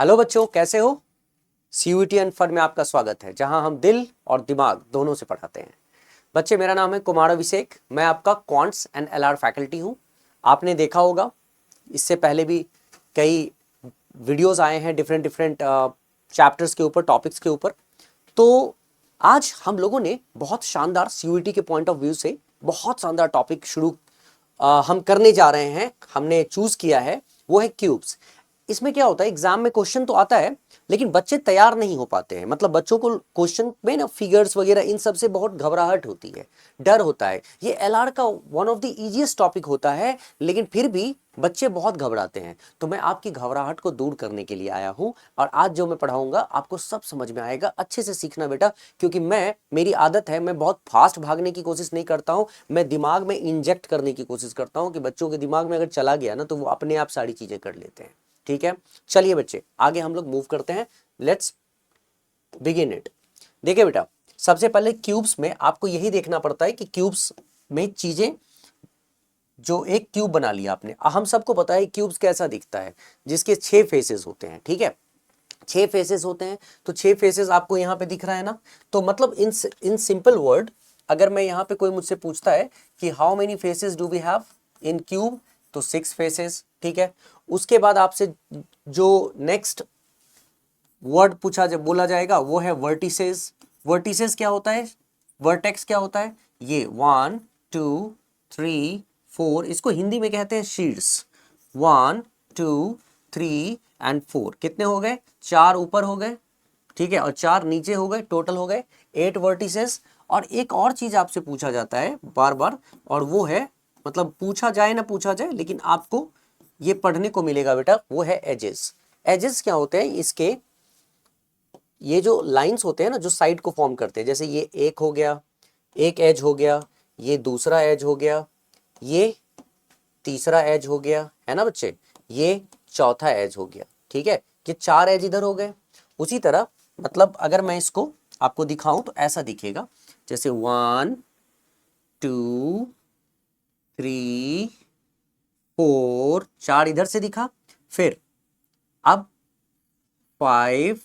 Hello बच्चों, कैसे हो? सीयूईटी एंड फन में आपका स्वागत है, जहां हम दिल और दिमाग दोनों से पढ़ाते हैं। बच्चे, मेरा नाम है कुमार अभिषेक। मैं आपका क्वांट्स एंड एलआर फैकल्टी हूं। आपने देखा होगा इससे पहले भी कई वीडियोस आए हैं डिफरेंट डिफरेंट चैप्टर्स के ऊपर, टॉपिक्स के ऊपर। तो आज हम लोगों ने बहुत शानदार सीयूईटी के पॉइंट ऑफ व्यू से बहुत शानदार टॉपिक शुरू हम करने जा रहे हैं। हमने चूज किया है, वो है क्यूब्स। इसमें क्या होता है, एग्जाम में क्वेश्चन तो आता है लेकिन बच्चे तैयार नहीं हो पाते हैं। मतलब बच्चों को क्वेश्चन में ना फिगर्स वगैरह इन सब से बहुत घबराहट होती है, डर होता है। ये एलआर का one of the easiest topic होता है, लेकिन फिर भी बच्चे बहुत घबराते हैं। तो मैं आपकी घबराहट को दूर करने के लिए आया हूं, और आज जो मैं पढ़ाऊंगा आपको सब समझ में आएगा। अच्छे से सीखना बेटा, क्योंकि मेरी आदत है, मैं बहुत फास्ट भागने की कोशिश नहीं करता हूं। मैं दिमाग में इंजेक्ट करने की कोशिश करता हूं कि बच्चों के दिमाग में अगर चला गया ना तो वो अपने आप सारी चीजें कर लेते हैं। ठीक है, चलिए बच्चे आगे हम लोग मूव करते हैं। Let's begin it. देखिए बेटा, सबसे पहले क्यूब्स में आपको यही देखना पड़ता है कि क्यूब्स में चीजें, जो एक क्यूब बना लिया आपने, हम सबको पता है क्यूब्स कैसा दिखता है, जिसके 6 फेसेस होते हैं। ठीक है, 6 फेसेस होते हैं। तो 6 फेसेस आपको यहाँ पे दिख रहा है ना। तो मतलब इन सिंपल वर्ड, अगर मैं यहाँ पे कोई मुझसे पूछता है कि how many faces do we have in cube, तो 6 फेसेस। ठीक है, उसके बाद आपसे जो नेक्स्ट वर्ड बोला जाएगा वो है वर्टिसेस। वर्टिसेस क्या होता है, वर्टेक्स क्या होता है, ये 1 2 3 4, इसको हिंदी में कहते हैं शीर्ष। 1 2 3 एंड 4, कितने हो गए? 4 ऊपर हो गए, ठीक है, और 4 नीचे हो गए, टोटल हो गए 8 वर्टिसेस। और एक और चीज आपसे पूछा जाता है बार बार, और वो है, मतलब पूछा जाए ना पूछा जाए लेकिन आपको ये पढ़ने को मिलेगा बेटा, वो है एजेस। एजेस क्या होते हैं? इसके ये जो लाइंस होते हैं ना, जो साइड को फॉर्म करते हैं, जैसे ये एक हो गया, एक एज हो गया, ये दूसरा एज हो गया, ये तीसरा एज हो गया, है ना बच्चे, ये चौथा एज हो गया। ठीक है, ये 4 एज इधर हो गए। उसी तरह मतलब अगर मैं इसको आपको दिखाऊं तो ऐसा दिखेगा, जैसे 1 2 3 4, 4 इधर से दिखा, फिर अब 5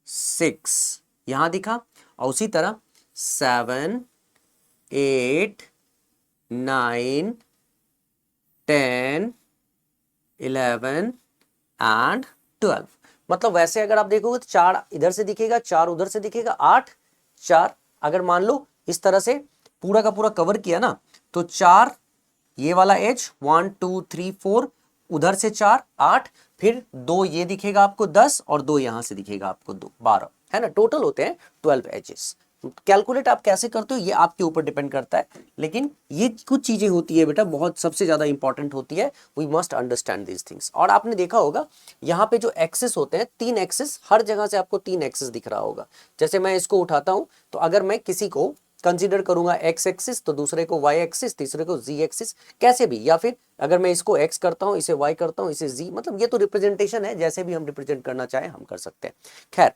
6 यहां दिखा, और उसी तरह 7 8 9 10 11 एंड 12। मतलब वैसे अगर आप देखोगे तो 4 इधर से दिखेगा, 4 उधर से दिखेगा, 8 4। अगर मान लो इस तरह से पूरा का पूरा कवर किया ना, तो 4 ये वाला एज 1 2 3 4, उधर से 4 8, फिर 2 ये दिखेगा आपको 10, और 2 यहां से दिखेगा आपको 2 12, है ना। टोटल होते हैं 12 एजेस। कैलकुलेट आप कैसे करते हो ये आपके ऊपर डिपेंड करता है, लेकिन ये कुछ चीजें होती है बेटा, बहुत सबसे ज्यादा इंपॉर्टेंट होती है। We must understand this things. और आपने देखा होगा यहाँ पे जो एक्सेस होते हैं, 3 एक्सेस, हर जगह से आपको 3 एक्सेस दिख रहा होगा। जैसे मैं इसको उठाता हूं, तो अगर मैं किसी को कंसीडर करूंगा एक्स एक्सिस, तो दूसरे को वाई एक्सिस, तीसरे को जी एक्सिस, कैसे भी। या फिर अगर मैं इसको एक्स करता हूं, इसे वाई करता हूं, इसे जी, मतलब ये तो रिप्रेजेंटेशन है, जैसे भी हम रिप्रेजेंट करना चाहें हम कर सकते हैं। खैर,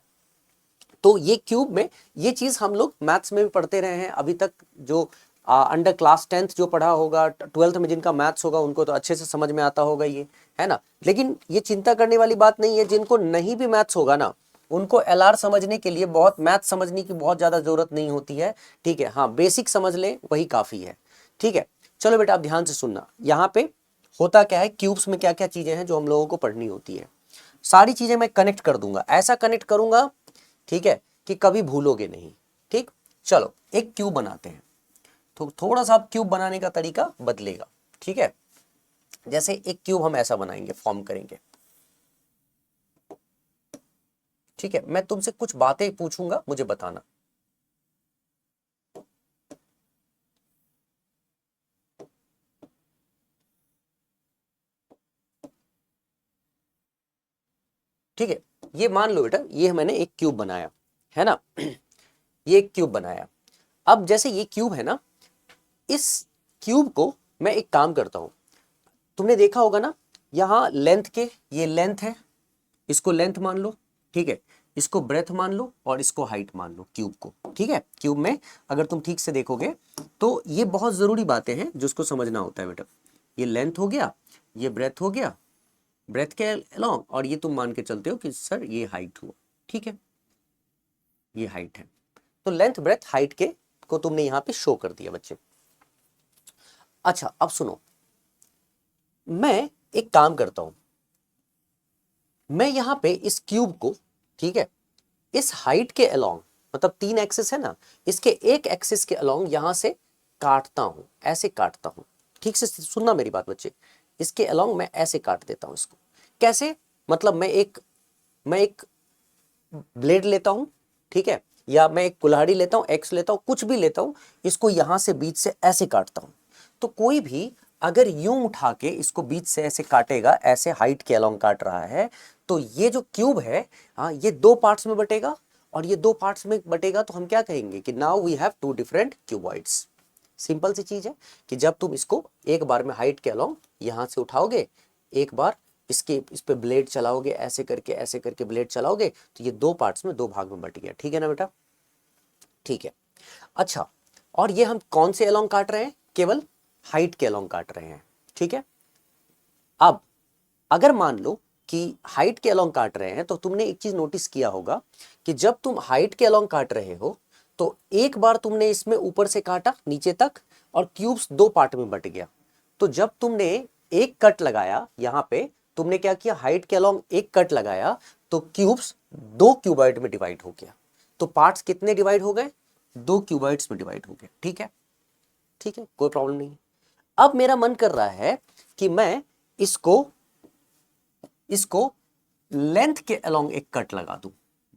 तो ये क्यूब में ये चीज हम लोग मैथ्स में भी पढ़ते रहे हैं अभी तक। जो अंडर क्लास 10th जो पढ़ा होगा, 12th में जिनका मैथ्स होगा उनको तो अच्छे से समझ में आता होगा ये, है ना। लेकिन ये चिंता करने वाली बात नहीं है, जिनको नहीं भी मैथ्स होगा ना, उनको एलआर समझने के लिए बहुत मैथ्स समझने की बहुत ज्यादा जरूरत नहीं होती है। ठीक है, हाँ, बेसिक समझ ले वही काफी है। ठीक है, चलो बेटा आप ध्यान से सुनना। यहाँ पे होता क्या है, क्यूब्स में क्या क्या चीजें हैं जो हम लोगों को पढ़नी होती है, सारी चीजें मैं कनेक्ट कर दूंगा, ऐसा कनेक्ट करूंगा, ठीक है, कि कभी भूलोगे नहीं। ठीक, चलो एक क्यूब बनाते हैं। तो थोड़ा सा आप क्यूब बनाने का तरीका बदलेगा। ठीक है, जैसे एक क्यूब हम ऐसा बनाएंगे, फॉर्म करेंगे। ठीक है, मैं तुमसे कुछ बातें पूछूंगा, मुझे बताना। ठीक है, ये मान लो बेटा, ये मैंने एक क्यूब बनाया, है ना। ये एक क्यूब बनाया। अब जैसे ये क्यूब है ना, इस क्यूब को मैं एक काम करता हूं। तुमने देखा होगा ना, यहां लेंथ के, ये लेंथ है, इसको लेंथ मान लो। ठीक है, इसको ब्रेथ मान लो, और इसको हाइट मान लो क्यूब को। ठीक है, क्यूब में अगर तुम ठीक से देखोगे तो ये बहुत जरूरी बातें हैं जिसको समझना होता है बेटा। ये लेंथ हो गया, ये ब्रेथ हो गया, ब्रेथ के अलोंग, और ये तुम मान के चलते हो कि सर ये हाइट हुआ, ठीक है, ये हाइट है। तो लेंथ ब्रेथ हाइट के को तुमने यहां पे शो कर दिया बच्चे। अच्छा अब सुनो, मैं एक काम करता हूं, मैं यहां पे इस क्यूब को, ठीक है, इस हाइट के अलोंग, मतलब 3 एक्सिस है ना, इसके एक एक्सिस के अलोंग यहां से काटता हूं, ऐसे काटता हूं। ठीक से सुनना मेरी बात बच्चे, इसके अलोंग मैं ऐसे काट देता हूं इसको। कैसे? मतलब मैं एक ब्लेड लेता हूं, ठीक है, या मैं एक कुल्हाड़ी लेता हूं, एक्स लेता हूं, कुछ भी लेता हूं, इसको यहां से बीच से ऐसे काटता हूं। तो कोई भी अगर यूं उठा के इसको बीच से ऐसे काटेगा, ऐसे हाइट के अलोंग काट रहा है, तो ये जो क्यूब है, हाँ, ये 2 पार्ट्स में बटेगा, और ये 2 पार्ट्स में बटेगा तो हम क्या कहेंगे कि now we have 2 different cuboids. Simple सी चीज है कि जब तुम इसको एक बार में हाइट के अलोंग यहां से उठाओगे, एक बार इस पे ब्लेड चलाओगे, ऐसे करके ब्लेड चलाओगे, तो ये 2 पार्ट्स में 2 भाग में बट गया। ठीक है ना बेटा? ठीक है। अच्छा, और ये हम कौन से अलोंग काट रहे हैं? केवल हाइट के अलोंग काट रहे हैं, ठीक है। अब अगर मान लो कि हाइट के अलोंग काट रहे हैं, तो तुमने एक चीज नोटिस किया होगा कि जब तुम हाइट के अलोंग काट रहे हो, तो एक बार तुमने इसमें ऊपर से काटा नीचे तक, और क्यूब्स 2 पार्ट में बट गया। तो जब तुमने एक कट लगाया यहां पे, तुमने क्या किया, हाइट के अलोंग एक कट लगाया, तो क्यूब्स 2 क्यूबॉइड में डिवाइड हो गया। तो पार्ट्स कितने डिवाइड हो गए? 2 क्यूबॉइड्स में डिवाइड हो गए। ठीक है, ठीक है, कोई प्रॉब्लम नहीं। अब मेरा मन कर रहा है कि मैं इसको इसको लेंथ के अलोंग एक कट लगा दूं।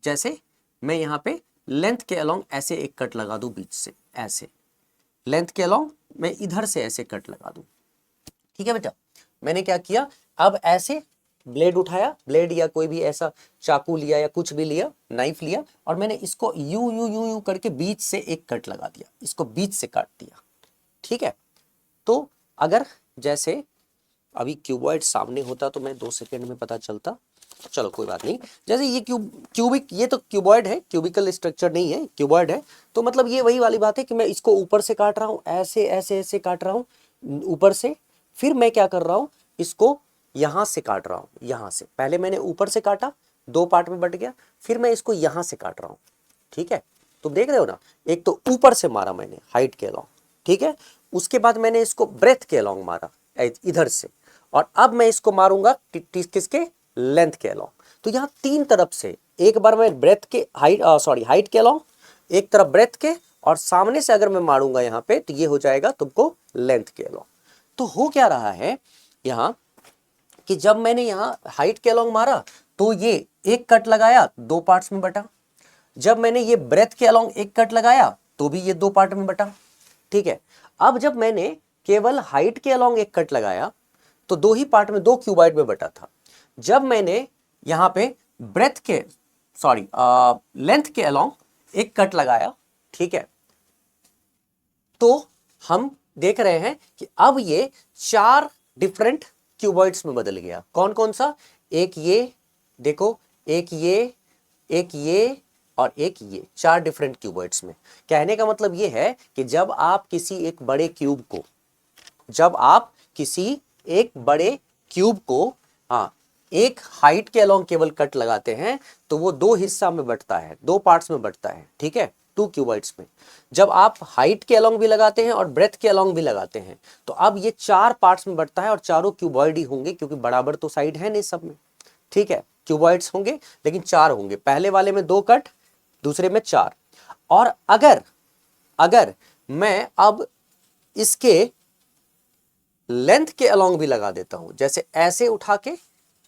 जैसे मैं यहां पे लेंथ के अलोंग ऐसे एक कट लगा दूं बीच से, ऐसे लेंथ के अलोंग मैं इधर से ऐसे कट लगा दूं। ठीक है बेटा, मैंने क्या किया, अब ऐसे ब्लेड उठाया, ब्लेड या कोई भी ऐसा चाकू लिया या कुछ भी लिया, नाइफ लिया, और मैंने इसको यूं यूं यूं यूं करके बीच से एक कट लगा दिया, इसको बीच से काट दिया। ठीक है, तो अगर जैसे अभी क्यूबॉइड सामने होता तो मैं 2 सेकंड में पता चलता, चलो कोई बात नहीं। जैसे ये क्यूबिक, ये तो क्यूबॉइड है, क्यूबिकल स्ट्रक्चर नहीं है, क्यूबॉइड है। तो मतलब ये वही वाली बात है कि मैं इसको ऊपर से काट रहा हूं, ऐसे ऐसे ऐसे काट रहा हूं ऊपर से, फिर मैं क्या कर रहा हूं, इसको यहां से काट रहा हूं, यहां से। पहले मैंने ऊपर से काटा, 2 पार्ट में बट गया, फिर मैं इसको यहां से काट रहा हूं। ठीक है, तुम देख रहे हो ना, एक तो ऊपर से मारा मैंने हाइट के अलोंग, ठीक है, उसके बाद मैंने इसको ब्रेथ के अलोंग मारा इधर से, और अब मैं इसको मारूंगा किसके, लेंथ के अलोंग। तो यहां 3 तरफ से, एक बार मैं ब्रेथ के हाइट के अलोंग, एक तरफ ब्रेथ के, और सामने से अगर मैं मारूंगा यहां पे, तो ये हो जाएगा तुमको लेंथ के अलोंग। तो हो क्या रहा है यहां कि जब मैंने यहां हाइट के अलोंग मारा, तो ये एक कट लगाया, 2 पार्ट्स में बटा। जब मैंने ये ब्रेथ के अलोंग एक कट लगाया, तो भी ये 2 पार्ट में बटा। ठीक है, अब जब मैंने केवल हाइट के अलोंग एक कट लगाया, तो 2 ही पार्ट में, 2 क्यूबॉइड में बटा था। जब मैंने यहां पे लेंथ के अलोंग एक कट लगाया, ठीक है, तो हम देख रहे हैं कि अब ये 4 डिफरेंट क्यूबॉइड्स में बदल गया। कौन कौन सा? एक ये देखो, एक ये और एक ये, 4 डिफरेंट क्यूबॉइड्स में। कहने का मतलब ये है कि जब आप किसी एक बड़े क्यूब को, हाँ, एक हाइट के अलोंग केवल कट लगाते हैं, तो वो 2 हिस्सा में बटता है, 2 पार्ट्स में बटता है। ठीक है, 2 क्यूबॉइड्स में। जब आप हाइट के अलोंग भी लगाते हैं और ब्रेथ के अलोंग भी लगाते हैं, तो अब ये 4 पार्ट्स में बटता है, और चारों क्यूबॉइड ही होंगे, क्योंकि बराबर तो साइड है नहीं सब में। ठीक है, क्यूबॉइड्स होंगे लेकिन 4 होंगे, पहले वाले में 2 कट, दूसरे में 4। और अगर मैं अब इसके लेंथ के अलोंग भी लगा देता हूं, जैसे ऐसे उठा के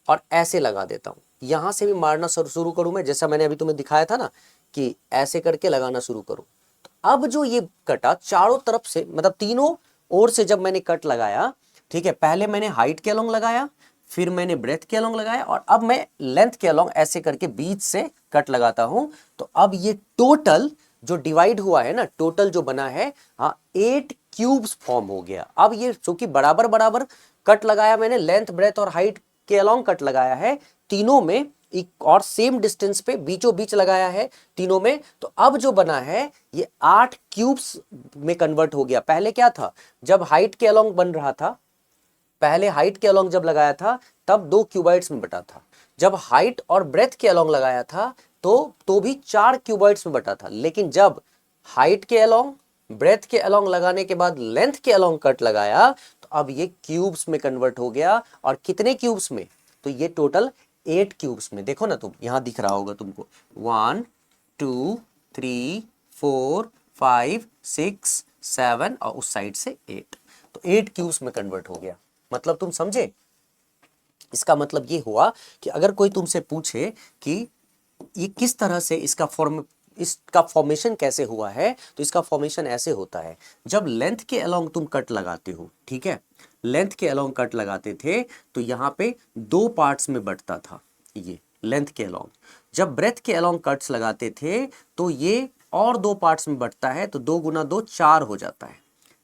और ऐसे लगा देता हूं, यहां से भी मारना शुरू करूं मैं, जैसा मैंने अभी तुम्हें दिखाया था ना कि ऐसे करके लगाना शुरू करूं, तो अब जो ये कटा चारों तरफ से, मतलब तीनों ओर से जब मैंने कट लगाया, ठीक है, पहले मैंने हाइट के अलोंग लगाया, फिर मैंने ब्रेथ के अलोंग लगाया, और अब मैं लेंथ के अलोंग ऐसे करके बीच से कट लगाता हूं, तो अब ये टोटल जो डिवाइड हुआ है ना, टोटल जो बना है, हाँ, 8 क्यूब्स फॉर्म हो गया। अब ये चूंकि बराबर बराबर कट लगाया मैंने, लेंथ ब्रेथ और हाइट के अलोंग कट लगाया है तीनों में, और सेम डिस्टेंस पे बीचों बीच लगाया है तीनों में, तो अब जो बना है ये 8 क्यूब्स में कन्वर्ट हो गया। पहले क्या था, जब हाइट के अलोंग बन रहा था, पहले हाइट के अलोंग जब लगाया था तब 2 क्यूबॉइड्स में बटा था, जब हाइट और ब्रेथ के अलोंग लगाया था तो भी 4 क्यूबॉइड्स में बटा था, लेकिन जब हाइट के अलोंग ब्रेथ के अलोंग लगाने के बाद लेंथ के अलोंग कट लगाया तो अब ये क्यूब्स में कन्वर्ट हो गया। और कितने क्यूब्स में? तो ये टोटल 8 क्यूब्स में। देखो ना तुम, यहां दिख रहा होगा तुमको 1 2 3 4 5 6 7 और उस साइड से 8, तो 8 क्यूब्स में कन्वर्ट हो गया। मतलब तुम समझे? इसका मतलब ये हुआ कि अगर कोई तुमसे पूछे कि ये किस तरह से इसका फॉर्मेशन कैसे हुआ है, तो इसका फॉर्मेशन ऐसे होता है। जब लेंथ के अलोंग तुम कट लगाते हो, ठीक है, लेंथ के अलोंग कट लगाते थे तो यहां पे 2 पार्ट्स में बंटता था ये लेंथ के अलोंग। जब ब्रेथ के अलोंग कट्स लगाते थे तो ये और 2 पार्ट्स में बंटता है, तो 2 गुना 2 4 हो जाता है।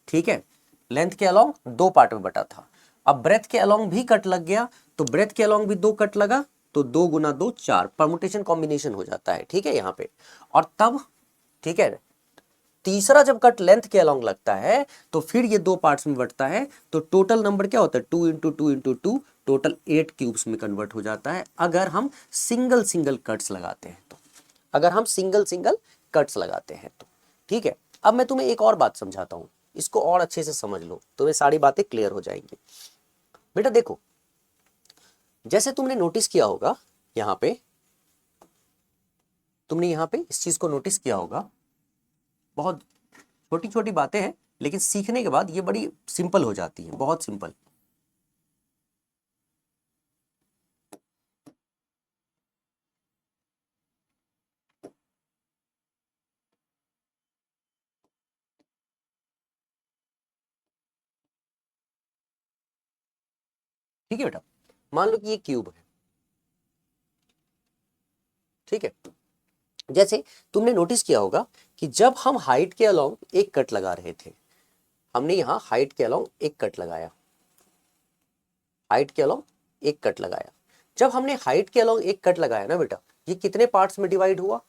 ठीक है, लेंथ के अलोंग 2 पार्ट में बटा था। अब ब्रेथ के अलोंग भी कट लग गया, तो ब्रेथ के अलोंग भी 2 कट लगा, तो 2 गुना 2 4, परमुटेशन कॉम्बिनेशन हो जाता है। ठीक है, यहाँ पे और तब, ठीक है, तीसरा जब कट लेंथ के अलोंग लगता है तो फिर ये 2 पार्ट्स में बंटता है, तो टोटल नंबर क्या होता है? 2 इंटू 2 इंटू 2, टोटल 8 क्यूब्स में कन्वर्ट हो जाता है अगर हम सिंगल सिंगल कट्स लगाते हैं तो। अगर हम सिंगल सिंगल कट्स लगाते हैं तो। ठीक है, अब मैं तुम्हें एक और बात समझाता हूं, इसको और अच्छे से समझ लो, तुम्हें सारी बातें क्लियर हो जाएंगी। बेटा देखो, जैसे तुमने नोटिस किया होगा यहां पे, तुमने यहां पे इस चीज को नोटिस किया होगा, बहुत छोटी छोटी बातें हैं लेकिन सीखने के बाद ये बड़ी सिंपल हो जाती है, बहुत सिंपल। ठीक है बेटा, मान लो कि ये क्यूब है, ठीक है। जैसे तुमने नोटिस किया होगा कि जब हम हाइट के अलोंग एक कट लगा रहे थे, हमने यहां हाइट के अलोंग एक कट लगाया, हाइट के अलोंग एक कट लगाया। जब हमने हाइट के अलोंग एक कट लगाया ना बेटा, ये कितने पार्ट्स में डिवाइड हुआ?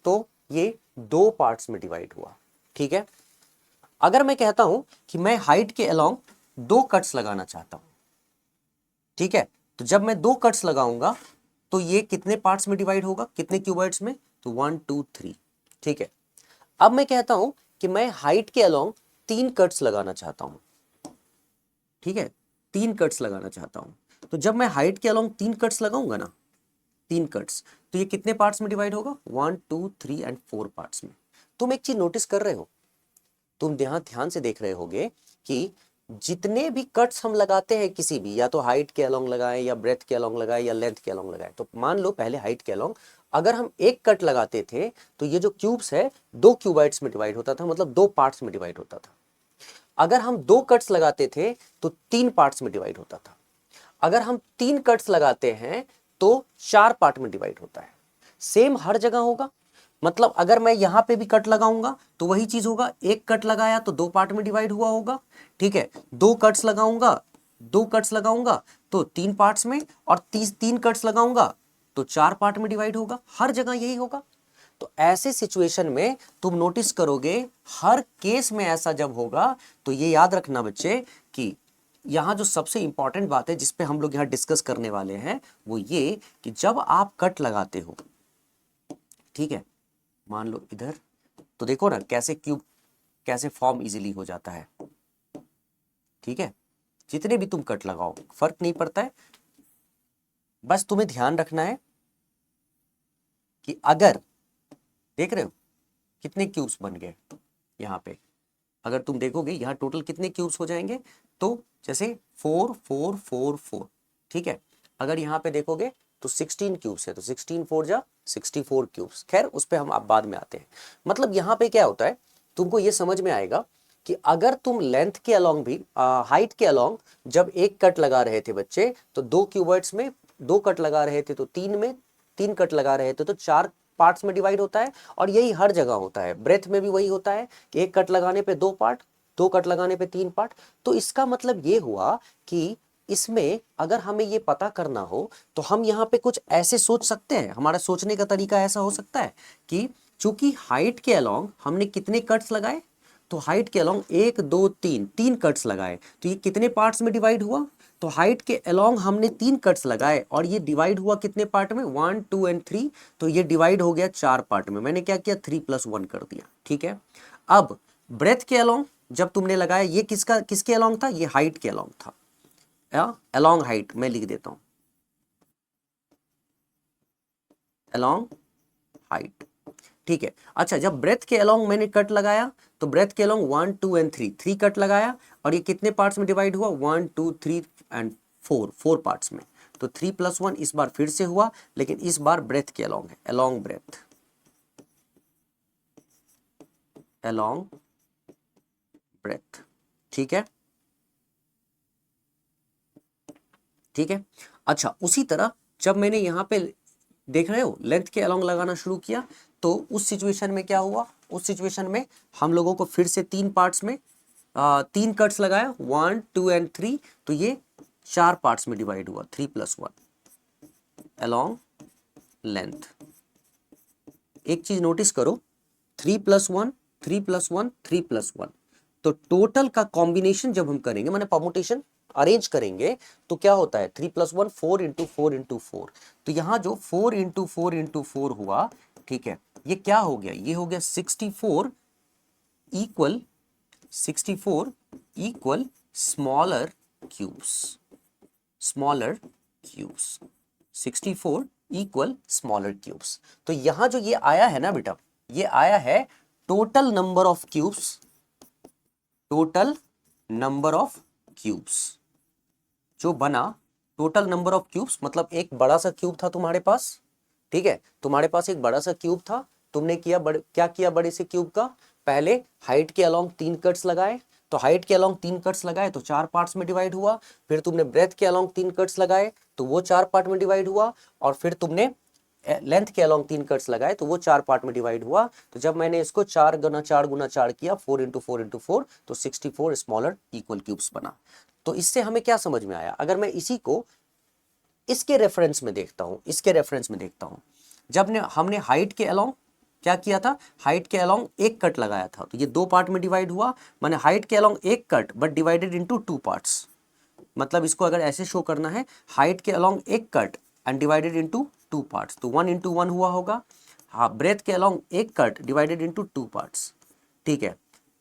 तो ये 2 पार्ट्स में डिवाइड हुआ। ठीक है, अगर मैं कहता हूं कि मैं हाइट के अलोंग 2 कट्स लगाना चाहता हूं, ठीक है, तो जब मैं 2 कट्स लगाऊंगा तो ये कितने पार्ट्स में डिवाइड होगा, कितने क्यूबॉइड्स में? तो 1 2 3। ठीक है, अब मैं कहता हूं कि मैं हाइट के अलोंग 3 कट्स लगाना चाहता हूं, ठीक है, 3 कट्स लगाना चाहता हूं, तो जब मैं हाइट के अलोंग 3 कट्स लगाऊंगा ना, 3 कट्स, तो ये कितने पार्ट्स में डिवाइड होगा? 1 2 3 एंड 4 पार्ट्स में। तुम एक चीज नोटिस कर रहे हो, तुम ध्यान ध्यान से देख रहे होगे कि जितने भी कट्स हम लगाते हैं किसी भी, या तो हाइट के अलोंग लगाएं या ब्रेथ के अलोंग लगाएं या लेंथ के अलोंग लगाएं, तो मान लो पहले हाइट के अलोंग अगर हम एक कट लगाते थे तो ये जो क्यूब्स है 2 क्यूबाइड्स में डिवाइड होता था, मतलब 2 पार्ट्स में डिवाइड होता था। अगर हम 2 कट्स लगाते थे तो 3 पार्ट्स में डिवाइड होता था। अगर हम 3 कट्स लगाते हैं तो 4 पार्ट में डिवाइड होता है। सेम हर जगह होगा, मतलब अगर मैं यहां पे भी कट लगाऊंगा तो वही चीज होगा, एक कट लगाया तो 2 पार्ट में डिवाइड हुआ होगा। ठीक है, 2 कट्स लगाऊंगा, 2 कट्स लगाऊंगा तो 3 पार्ट्स में, और 3 कट्स लगाऊंगा तो 4 पार्ट में डिवाइड होगा। हर जगह यही होगा। तो ऐसे सिचुएशन में तुम नोटिस करोगे, हर केस में ऐसा जब होगा तो ये याद रखना बच्चे कि यहां जो सबसे इंपॉर्टेंट बात है जिस पे हम लोग यहां डिस्कस करने वाले हैं वो ये कि जब आप कट लगाते हो, ठीक है, मान लो इधर, तो देखो ना कैसे क्यूब कैसे फॉर्म इजीली हो जाता है। ठीक है, जितने भी तुम कट लगाओ फर्क नहीं पड़ता है, बस तुम्हें ध्यान रखना है कि अगर देख रहे हो कितने क्यूब्स बन गए यहां पे, अगर तुम देखोगे यहां टोटल कितने क्यूब्स हो जाएंगे, तो जैसे 4 4 4 4, ठीक है, अगर यहां पे देखोगे तो 16 क्यूब्स है, तो 16 4 जा 64 क्यूब्स। खैर उस पे हम आप बाद में आते हैं। मतलब यहाँ पे क्या होता है, तुमको ये समझ में आएगा कि अगर तुम लेंथ के अलोंग भी हाइट के अलोंग जब एक कट लगा रहे थे बच्चे, तो 2 क्यूबॉइड्स में 2 कट लगा रहे थे, तो 3 में 3 कट लगा रहे थे तो 4 पार्ट्स में डिवाइड होता है। और यही हर जगह होता है, ब्रेथ में भी वही होता है कि एक कट लगाने पे 2 पार्ट, 2 कट लगाने पे 3 पार्ट। तो इसका मतलब ये हुआ कि इसमें अगर हमें ये पता करना हो तो हम यहाँ पे कुछ ऐसे सोच सकते हैं, हमारा सोचने का तरीका ऐसा हो सकता है कि चूंकि हाइट के अलोंग हमने कितने कट्स लगाए, तो हाइट के अलोंग 1 2 3 तीन कट्स लगाए, तो ये कितने पार्ट्स में डिवाइड हुआ? तो हाइट के अलोंग हमने 3 कट्स लगाए और ये डिवाइड हुआ कितने पार्ट में? 1 2 एंड 3। तो ये डिवाइड हो गया 4 पार्ट में। मैंने क्या किया? 3 + 1 कर दिया। ठीक है, अब ब्रेथ के अलोंग जब तुमने लगाया, ये किसके अलोंग था? ये हाइट के अलोंग था। अलोंग हाइट मैं लिख देता हूं, अलोंग हाइट। ठीक है, अच्छा जब ब्रेथ के अलोंग मैंने कट लगाया, तो ब्रेथ के अलोंग 1 2 एंड 3 3 कट लगाया और ये कितने पार्ट्स में डिवाइड हुआ? 1 2 3 एंड 4 पार्ट्स में। तो 3 + 1 इस बार फिर से हुआ, लेकिन इस बार ब्रेथ के अलोंग है, अलोंग ब्रेथ, अलोंग ब्रेथ। ठीक है, ठीक है। अच्छा उसी तरह जब मैंने यहाँ पे, देख रहे हो, लेंथ के अलोंग लगाना शुरू किया, तो उस सिचुएशन में क्या हुआ? उस सिचुएशन में हम लोगों को फिर से 3 पार्ट्स में 3 कट्स लगाया, 1 2 एंड 3। तो ये 4 पार्ट्स में डिवाइड हुआ, 3 + 1 अलोंग लेंथ। एक चीज नोटिस करो, 3 + 1 3 + 1 3 + 1, तो टोटल का कॉम्बिनेशन जब हम करेंगे, माने परमुटेशन अरेंज करेंगे, तो क्या होता है? 3 + 1 4 × 4 × 4। तो यहां जो 4 × 4 × 4 हुआ, ठीक है, ये क्या हो गया? ये हो गया 64 equal 64 equal smaller cubes, smaller cubes, 64 equal smaller cubes. तो यहां जो ये आया है ना बेटा, ये आया है total number of cubes, total number of cubes जो बना, टोटल नंबर ऑफ क्यूब्स, मतलब एक बड़ा सा क्यूब था तुम्हारे पास, ठीक है, तुम्हारे पास एक बड़ा सा क्यूब था, तुमने क्या किया बड़े से क्यूब का? पहले हाइट के अलोंग 3 कट्स लगाए, तो हाइट के अलोंग 3 कट्स लगाए तो 4 पार्ट्स में डिवाइड हुआ। फिर तुमने ब्रेथ के अलोंग 3 कट्स लगाए तो वो 4 पार्ट में डिवाइड हुआ, और फिर तुमने लेंथ के अलोंग 3 कट्स लगाए तो वो 4 पार्ट में डिवाइड हुआ। तो जब मैंने इसको 4 × 4 × 4 किया, 4 × 4 × 4, तो 64 स्मॉलर इक्वल क्यूब्स बना। तो इससे हमें क्या समझ में आया? अगर मैं इसी को इसके रेफरेंस में देखता हूं, इसके रेफरेंस में देखता हूं, जब हमने हाइट के अलोंग क्या किया था? हाइट के अलोंग 1 कट लगाया था, तो ये 2 पार्ट में डिवाइड हुआ, माने हाइट के along 1 cut but divided into 2 parts. मतलब इसको अगर ऐसे शो करना है, हाइट के along 1 cut and divided into 2 parts, तो 1 × 1 हुआ होगा। हाँ, ब्रेथ के along 1 cut divided into 2 parts, ठीक है,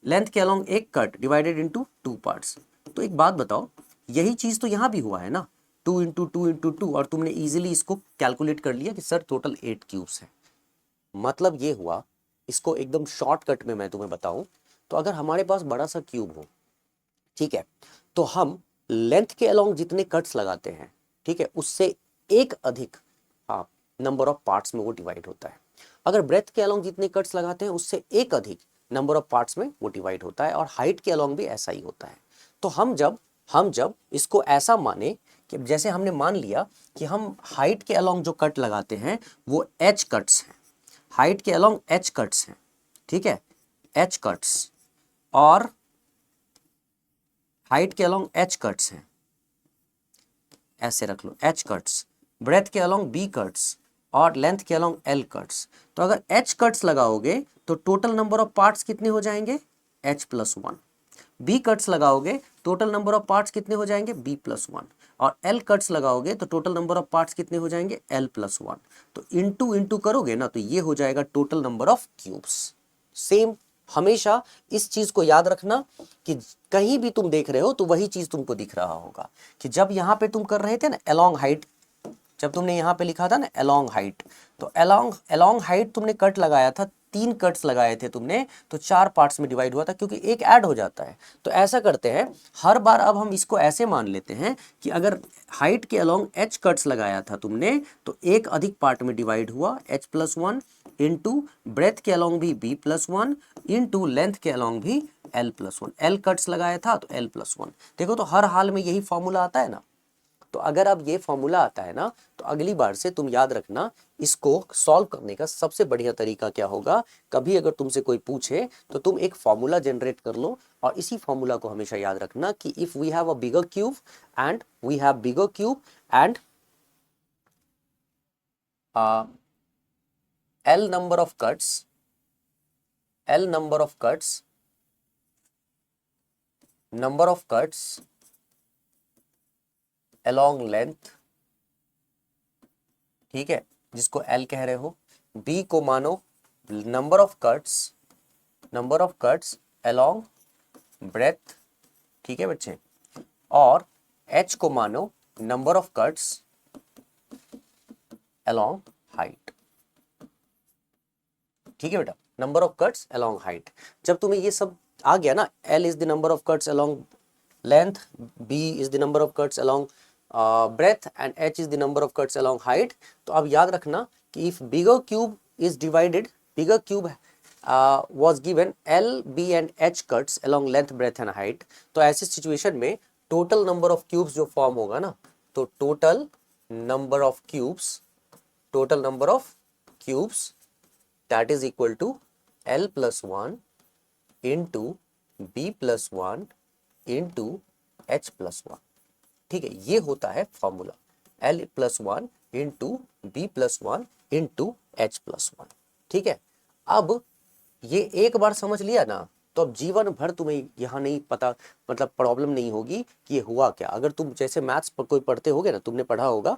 लेंथ के along 1 cut divided into 2 parts. तो एक बात बताओ, यही चीज तो यहां भी हुआ है ना, 2 × 2 × 2, और तुमने इजीली इसको कैलकुलेट कर लिया कि सर टोटल 8 क्यूब्स है। मतलब ये हुआ, इसको एकदम शॉर्टकट में मैं तुम्हें बताऊं, तो अगर हमारे पास बड़ा सा क्यूब हो, ठीक है, तो हम लेंथ के अलोंग जितने कट्स लगाते हैं, ठीक है, उससे एक अधिक, हाँ, नंबर ऑफ पार्ट्स में वो डिवाइड होता है। अगर ब्रेथ के अलोंग जितने कट्स लगाते हैं उससे एक अधिक नंबर ऑफ पार्ट्स में वो डिवाइड होता है, और हाइट के अलोंग भी ऐसा ही होता है। तो हम जब इसको ऐसा माने कि जैसे हमने मान लिया कि हम हाइट के अलोंग जो कट लगाते हैं वो एच कट्स हैं, हाइट के अलोंग एच कट्स हैं, ठीक है, एच कट्स, और हाइट के अलोंग एच कट्स हैं, ऐसे रख लो, एच कट्स, ब्रेथ के अलोंग बी कट्स, और लेंथ के अलोंग एल कट्स। तो अगर एच कट्स लगाओगे तो टोटल नंबर ऑफ पार्ट्स कितने हो जाएंगे? H+1। बी कट्स लगाओगे, टोटल नंबर ऑफ पार्ट्स कितने हो जाएंगे? B+1। और एल कट्स लगाओगे तो टोटल नंबर ऑफ पार्ट्स कितने हो जाएंगे? L+1। तो इंटू इंटू करोगे ना, तो ये हो जाएगा total number of cubes. Same, हमेशा इस चीज को याद रखना कि कहीं भी तुम देख रहे हो तो वही चीज तुमको दिख रहा होगा कि जब यहां पे तुम कर रहे थे ना अलोंग हाइट, जब तुमने यहां पे लिखा था ना अलोंग हाइट, तो अलोंग अलोंग हाइट तुमने कट लगाया था, 3 कट्स लगाए थे तुमने, तो 4 पार्ट्स में डिवाइड हुआ था क्योंकि एक ऐड हो जाता है। तो ऐसा करते हैं हर बार, अब हम इसको ऐसे मान लेते हैं कि अगर हाइट के अलोंग एच कट्स लगाया था तुमने, तो एक अधिक पार्ट में डिवाइड हुआ H+1, इंटू ब्रेथ के अलोंग भी B+1, इंटू लेंथ के अलोंग भी L+1। एल कट्स लगाया था तो L+1। देखो तो हर हाल में यही फॉर्मूला आता है ना। तो अगर अब ये फॉर्मूला आता है ना, तो अगली बार से तुम याद रखना, इसको सॉल्व करने का सबसे बढ़िया तरीका क्या होगा, कभी अगर तुमसे कोई पूछे तो तुम एक फॉर्मूला जनरेट कर लो, और इसी फॉर्मूला को हमेशा याद रखना कि if we have a bigger cube and we have bigger cube and L number of cuts, L number of cuts number of cuts along length, ठीक है, जिसको L कह रहे हो। B को मानो number of cuts along breadth, ठीक है बच्चे, और H को मानो number of cuts along height, ठीक है बेटा, number of cuts along height. जब तुम्हें ये सब आ गया ना, L is the number of cuts along length, B is the number of cuts along breadth and H is the number of cuts along height, तो अब याद रखना कि if bigger cube is divided, bigger cube was given L, B and H cuts along length, breadth and height, तो ऐसे situation में total number of cubes जो form होगा ना, तो total number of cubes that is equal to L plus 1 into B plus 1 into H plus 1, ठीक है, ये होता है formula, L plus 1 into B plus 1 into H plus 1, ठीक है। अब ये एक बार समझ लिया ना, तो अब जीवन भर तुम्हें यहाँ नहीं पता, मतलब प्रॉब्लम नहीं होगी कि ये हुआ क्या। अगर तुम जैसे मैथ्स पर कोई पढ़ते होगे ना, तुमने पढ़ा होगा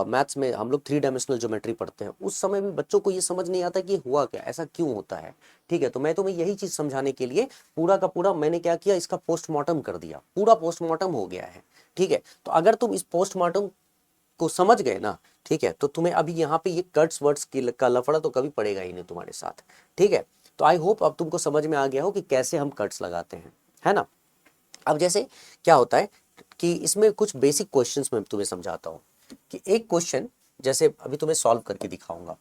मैथ्स में हम लोग 3 डायमेंशनल ज्योमेट्री पढ़ते हैं, उस समय भी बच्चों को ये समझ नहीं आता कि ये हुआ क्या, ऐसा क्यों होता है, ठीक है। तो मैं तुम्हें यही चीज़ समझाने के लिए पूरा का पूरा मैंने क्या किया, इसका पोस्टमार्टम कर दिया, पूरा पोस्टमार्टम हो गया है, ठीक है। तो अगर तुम इस पोस्टमार्टम को समझ गए ना, ठीक है, तो तुम्हें अभी यहाँ पे ये कट्स वर्ड्स का लफड़ा तो कभी पड़ेगा ही नहीं तुम्हारे साथ, ठीक है। तो आई होप अब तुमको समझ में आ गया हो कि कैसे हम कट्स लगाते हैं, है ना। अब जैसे क्या होता है कि इसमें कुछ बेसिक क्वेश्चंस मैं तुम्हें समझाता हूँ कि एक क्वेश्चन जैसे अभी तुम्हें सॉल्व करके दिखाऊंगा।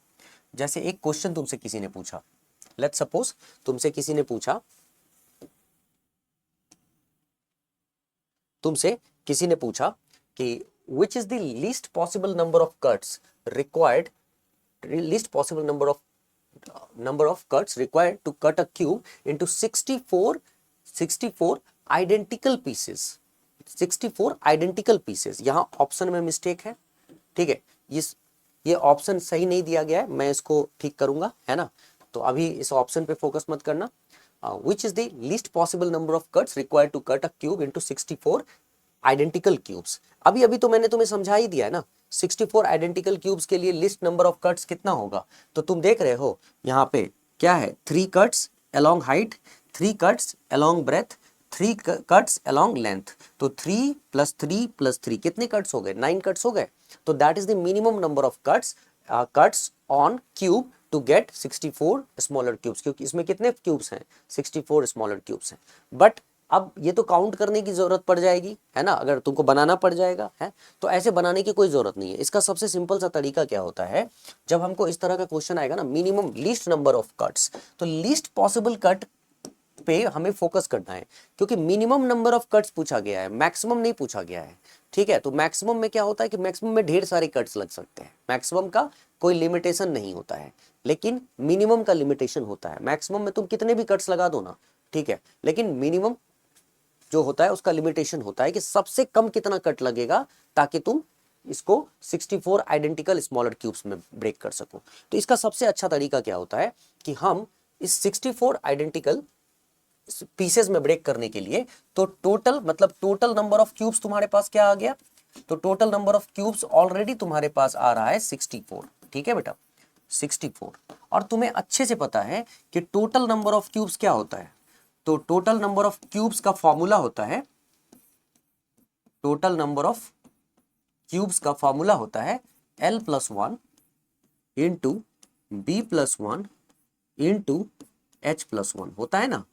जैसे एक क्वेश्चन तुमसे किसी ने पूछा, लेट्स सपोज तुमसे किसी ने पूछा कि which is the least possible number of cuts required, number of cuts required to cut a cube into 64 identical pieces, 64 identical pieces। यहाँ ऑप्शन में मिस्टेक है, ठीक है, ये ऑप्शन सही नहीं दिया गया है, मैं इसको ठीक करूंगा, है ना। तो अभी इस ऑप्शन पे फोकस मत करना। which is the least possible number of cuts required to cut a cube into 64 identical cubes. अभी अभी तो मैंने तुम्हें समझा ही दिया है ना, 64 आइडेंटिकल क्यूब्स के लिए लिस्ट नंबर ऑफ कट्स कितना होगा। तो तुम देख रहे हो यहाँ पे क्या है, 3 cuts along height, 3 cuts along breadth, 3 cuts along length. तो 3 + 3 + 3 कितने कट्स हो गए, 9 कट्स हो गए। तो that is the minimum number of cuts on cube to get 64 smaller cubes, क्योंकि इसमें कितने क्यूब्स हैं, 64 स्मॉलर क्यूब्स हैं। बट अब ये तो काउंट करने की जरूरत पड़ जाएगी, है ना, अगर तुमको बनाना पड़ जाएगा, है। तो ऐसे बनाने की कोई जरूरत नहीं है। इसका सबसे सिंपल सा तरीका क्या होता है, जब हमको इस तरह का क्वेश्चन आएगा ना, minimum least number of cuts, तो लीस्ट पॉसिबल कट पे हमें फोकस करना है, क्योंकि मिनिमम नंबर ऑफ कट्स पूछा गया है, मैक्सिमम नहीं पूछा गया है, ठीक है। तो मैक्सिमम में क्या होता है कि मैक्सिमम में ढेर सारे कट्स लग सकते हैं, मैक्सिमम का कोई लिमिटेशन नहीं होता है, लेकिन मिनिमम का लिमिटेशन होता है। मैक्सिमम में तुम कितने भी कट्स लगा दो ना, ठीक है, लेकिन मिनिमम जो होता है उसका लिमिटेशन होता है कि सबसे कम कितना कट लगेगा ताकि तुम इसको 64 आइडेंटिकल स्मॉलर क्यूब्स में ब्रेक कर सको। तो इसका सबसे अच्छा तरीका क्या होता है कि हम इस 64 आइडेंटिकल पीसेस में ब्रेक करने के लिए, तो टोटल नंबर ऑफ क्यूब्स तुम्हारे पास क्या आ गया, तो total number of cubes already तुम्हारे पास आ रहा है 64, ठीक है बेटा, 64। और तुम्हें अच्छे से पता है कि टोटल नंबर ऑफ क्यूब्स क्या होता है। तो टोटल नंबर ऑफ क्यूब्स का फॉर्मूला होता है, टोटल नंबर ऑफ क्यूब्स का फॉर्मूला होता है L + 1 into B + 1 into H + 1 होता है ना।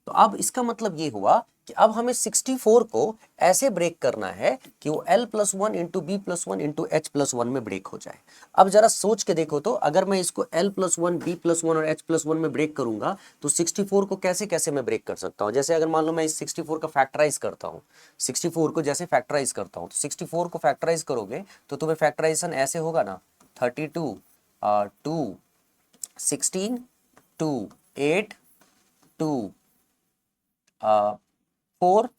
तो अब इसका मतलब ये हुआ कि अब हमें 64 को ऐसे ब्रेक करना है कि वो L + 1 into B + 1 into H + 1 में ब्रेक हो जाए। अब जरा सोच के देखो तो, अगर मैं इसको L + 1 B + 1 और H + 1 में ब्रेक करूंगा तो 64 को कैसे कैसे मैं ब्रेक कर सकता हूं। जैसे अगर मान लो मैं इस 64 का फैक्टराइज करता हूं, 64 को जैसे फैक्टराइज करता हूं, तो 64 को फैक्टराइज करोगे तो तुम्हें फैक्टराइजेशन ऐसे होगा ना, 32 2 16 2 8 2 4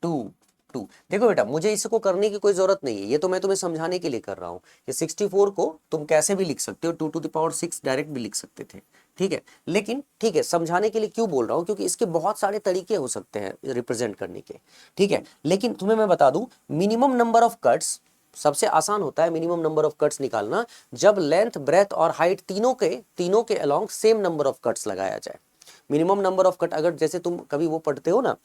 2 2। देखो बेटा, मुझे इसको करने की कोई जरूरत नहीं है, ये तो मैं तुम्हें समझाने के लिए कर रहा हूँ कि 64 को तुम कैसे भी लिख सकते हो, 2⁶ डायरेक्ट भी लिख सकते थे, ठीक है। लेकिन ठीक है, समझाने के लिए क्यों बोल रहा हूँ, क्योंकि इसके बहुत सारे तरीके हो सकते हैं रिप्रेजेंट करने के, ठीक है। लेकिन तुम्हें मैं बता दूं, मिनिमम नंबर ऑफ कट्स सबसे आसान होता है मिनिमम नंबर ऑफ कट्स निकालना, जब लेंथ, ब्रेथ और हाइट तीनों के along same number of cuts लगाया जाए। मिनिमम नंबर ऑफ कट, अगर जैसे तुम कभी वो पढ़ते हो ना,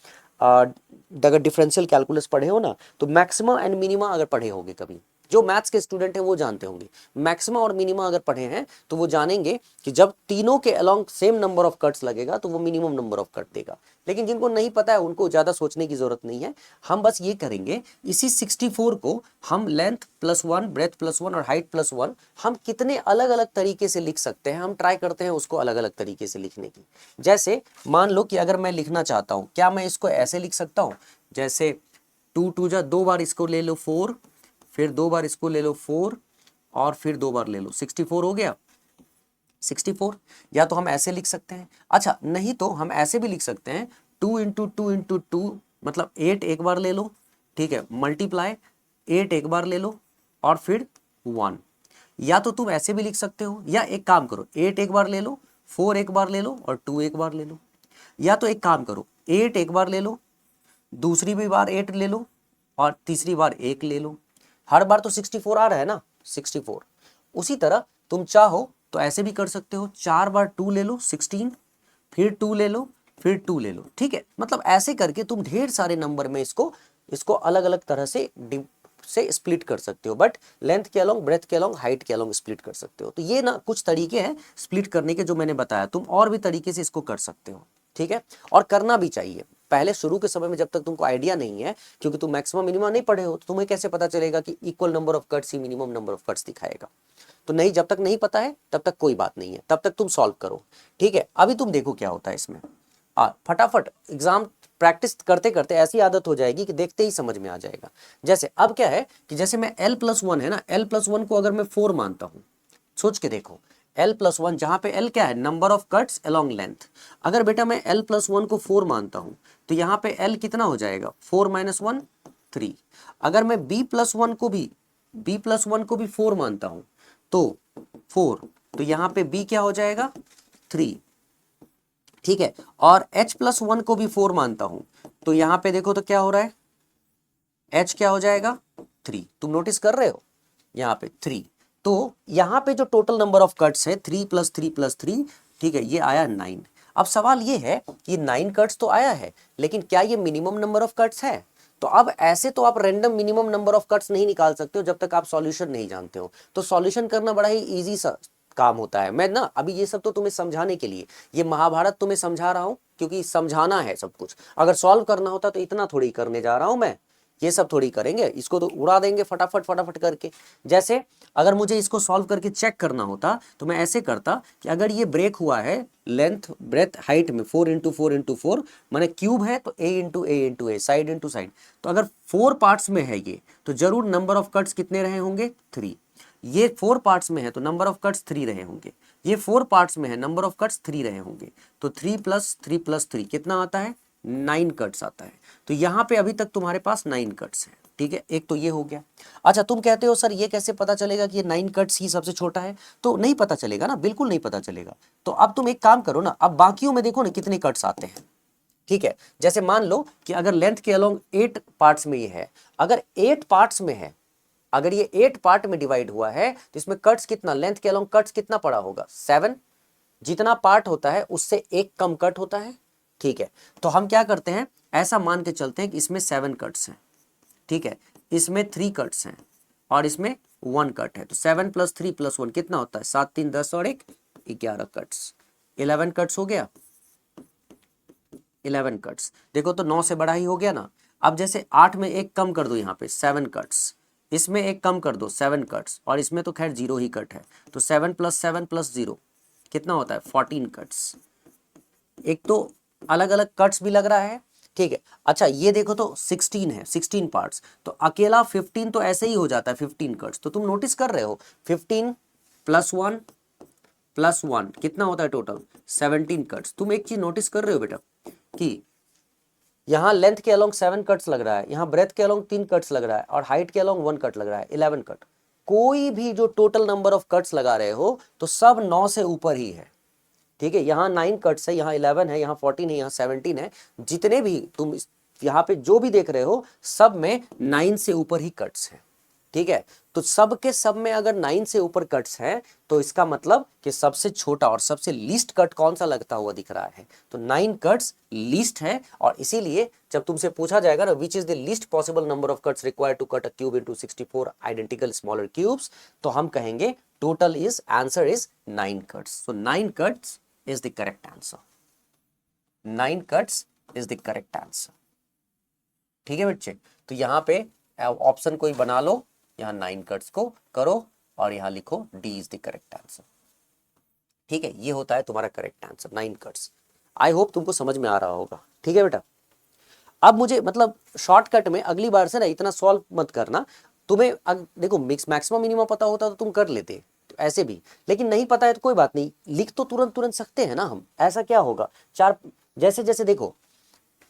अगर डिफरेंशियल कैलकुलस पढ़े हो ना, तो मैक्सिमम एंड मिनिमा अगर पढ़े होगे कभी, जो मैथ्स के स्टूडेंट हैं वो जानते होंगे। मैक्सिमा और मिनिमा अगर पढ़े हैं तो वो जानेंगे कि जब तीनों के along same number of cuts लगेगा तो वो मिनिमम नंबर ऑफ कट देगा। लेकिन जिनको नहीं पता है उनको ज्यादा सोचने की जरूरत नहीं है, हम बस ये करेंगे, इसी 64 को हम लेंथ +1, ब्रेथ +1 और हाइट +1 हम कितने अलग अलग तरीके से लिख सकते हैं, हम ट्राई करते हैं उसको अलग अलग तरीके से लिखने की। जैसे मान लो कि अगर मैं लिखना चाहता हूं, क्या मैं इसको ऐसे लिख सकता हूं, जैसे 2 2 जा 2 बार इसको ले लो 4, फिर 2 बार इसको ले लो 4 और फिर 2 बार ले लो, 64 हो गया 64। या तो हम ऐसे लिख सकते हैं, अच्छा नहीं तो हम ऐसे भी लिख सकते हैं, 2 × 2 × 2 मतलब 8 एक बार ले लो, ठीक है, मल्टीप्लाई 8 एक बार ले लो और फिर 1। या तो तुम ऐसे भी लिख सकते हो, या एक काम करो, 8 एक बार ले लो, 4 एक बार ले लो और 2 एक बार ले लो। या तो एक काम करो, 8 एक बार ले लो, दूसरी भी बार 8 ले लो और तीसरी बार 1 ले लो। हर बार तो 64 आ रहा है ना, 64। उसी तरह तुम चाहो तो ऐसे भी कर सकते हो, 4 बार 2 ले लो 16, फिर 2 ले लो, फिर 2 ले लो, ठीक है। मतलब ऐसे करके तुम ढेर सारे नंबर में इसको अलग अलग तरह से स्प्लिट कर सकते हो, बट लेंथ के अलोंग, ब्रेथ के अलोंग, हाइट के अलोंग स्प्लिट कर सकते हो। तो ये ना कुछ तरीके हैं स्प्लिट करने के जो मैंने बताया, तुम और भी तरीके से इसको कर सकते हो, ठीक है। और करना भी चाहिए। पहले शुरू के समय में जब तक तुमको आइडिया नहीं है, क्योंकि तुम मैक्सिमम मिनिमम नहीं पढ़े हो, तो तुम्हें कैसे पता चलेगा कि equal number of cuts he minimum number of cuts दिखाएगा। तो नहीं, जब तक नहीं पता है तब तक कोई बात नहीं है, तब तक तुम सॉल्व करो, ठीक है। अभी तुम देखो क्या होता है इसमें, फटाफट एग्जाम प्रैक्टिस करते करते ऐसी आदत हो जाएगी कि देखते ही समझ में आ जाएगा। जैसे अब क्या है कि जैसे मैं l+1 है ना, l+1 को अगर मैं 4 मानता हूं, सोच के देखो, l+1 जहां पे l क्या है, number of cuts along length. अगर बेटा मैं l+1 को 4 मानता हूं तो यहाँ पे l कितना हो जाएगा, 4 - 1 3। अगर मैं b+1 को भी 4 मानता हूं तो 4, तो यहाँ पे b क्या हो जाएगा 3, ठीक है। और h+1 को भी 4 मानता हूं तो यहाँ पे देखो तो क्या हो रहा है, h क्या हो जाएगा 3। तुम नोटिस कर रहे हो यहाँ पे 3, तो यहाँ पे जो टोटल नंबर ऑफ कट्स है 3 + 3 + 3, ठीक है, ये आया 9। अब सवाल ये है कि 9 कट्स तो आया है, लेकिन क्या ये मिनिमम नंबर ऑफ कट्स है। तो अब ऐसे तो आप random minimum number of cuts नहीं निकाल सकते हो जब तक आप सॉल्यूशन नहीं जानते हो। तो सॉल्यूशन करना बड़ा ही इजी सा काम होता है। मैं ना अभी ये सब तो तुम्हें समझाने के लिए, ये महाभारत तुम्हें समझा रहा हूं क्योंकि समझाना है सब कुछ। अगर सॉल्व करना होता तो इतना थोड़ी करने जा रहा हूं मैं, ये सब थोड़ी करेंगे, इसको तो उड़ा देंगे फटाफट फटाफट करके। जैसे अगर मुझे इसको सॉल्व करके चेक करना होता तो मैं ऐसे करता कि अगर ये ब्रेक हुआ है लेंथ, ब्रेथ, हाइट में 4 × 4 × 4 माने क्यूब है तो a × a × a, side × side, तो अगर 4 पार्ट्स में है ये तो जरूर नंबर ऑफ कट्स कितने रहे होंगे 3। ये 4 पार्ट्स में है तो नंबर ऑफ कट्स 3 रहे होंगे, ये 4 पार्ट्स में है नंबर ऑफ कट्स 3 रहे होंगे, तो 3 + 3 + 3 कितना आता है 9 कट्स आता है। तो यहाँ पे अभी तक तुम्हारे पास 9 कट्स है, ठीक है। एक तो ये हो गया। अच्छा तुम कहते हो सर ये कैसे पता चलेगा कि ये 9 कट्स ही सबसे छोटा है, तो नहीं पता चलेगा ना, बिल्कुल नहीं पता चलेगा। तो अब तुम एक काम करो ना, अब बाकियों में देखो ना कितने कट्स आते हैं, ठीक है। जैसे मान लो कि अगर लेंथ के अलोंग 8 पार्ट्स में ये है, अगर 8 पार्ट्स में है, अगर ये 8 पार्ट में डिवाइड हुआ है तो इसमें कट्स कितना, लेंथ के अलोंग कट्स कितना पड़ा होगा 7। जितना पार्ट होता है उससे एक कम कट होता है, ठीक है। तो हम क्या करते हैं, ऐसा मान के चलते हैं कि इसमें 7 कट्स हैं, ठीक है, इसमें 3 कट्स हैं और इसमें 1 कट है। तो 7 + 3 + 1 कितना होता है 7 3 10 और 1 11 कट्स, 11 कट्स हो गया, 11 कट्स। देखो तो 9 से बड़ा ही हो गया ना। अब जैसे 8 में एक कम कर दो, यहाँ पे 7 कट्स, इसमें एक कम कर दो 7 कट्स, और इसमें तो खैर 0 ही कट है, तो 7 + 7 + 0 कितना होता है 14 कट्स। एक तो अलग अलग कट्स भी लग रहा है, ठीक है। अच्छा ये देखो तो 16 है, 16 पार्ट्स, तो अकेला 15 तो ऐसे ही हो जाता है 15 कट्स। तो तुम नोटिस कर रहे हो 15 + 1 + 1 कितना होता है टोटल 17 कट्स। तुम एक चीज नोटिस कर रहे हो बेटा कि यहाँ लेंथ के अलोंग 7 कट्स लग रहा है, यहाँ ब्रेथ के अलोंग 3 कट्स लग रहा है, और हाइट के अलोंग 1 कट लग रहा है, 11 कट। कोई भी जो टोटल नंबर ऑफ कट्स लगा रहे हो तो सब 9 से ऊपर ही है, ठीक है। यहाँ 9 कट्स है, यहाँ 11 है, यहाँ 14 है, यहाँ 17 है। जितने भी तुम यहाँ पे जो भी देख रहे हो सब में 9 से ऊपर ही कट्स हैं, ठीक है। तो सब के सब में अगर 9 से ऊपर कट्स हैं तो इसका मतलब कि सबसे छोटा और सबसे लीस्ट कट कौन सा लगता हुआ दिख रहा है, तो 9 कट्स लीस्ट है। और इसीलिए जब तुमसे पूछा जाएगा ना which is the least possible number of cuts required to cut a cube into 64 identical smaller cubes, तो हम कहेंगे total is answer is 9 cuts. So 9 cuts is the correct answer, 9 cuts is the correct answer, ठीक है बच्चे। तो यहाँ पे option कोई बना लो, यहाँ 9 कट्स को करो और यहाँ लिखो D is the correct answer, ठीक है। ये होता है तुम्हारा correct answer 9 cuts. I hope तुमको समझ में आ रहा होगा, ठीक है बेटा। अब मुझे मतलब शॉर्टकट में अगली बार से ना इतना सॉल्व मत करना। तुम्हें देखो मैक्सिमम मिनिमम पता होता तो तुम कर लेते तो ऐसे भी, लेकिन नहीं पता है तो कोई बात नहीं, लिख तो तुरंत तुरंत सकते हैं ना हम। ऐसा क्या होगा, चार जैसे जैसे देखो,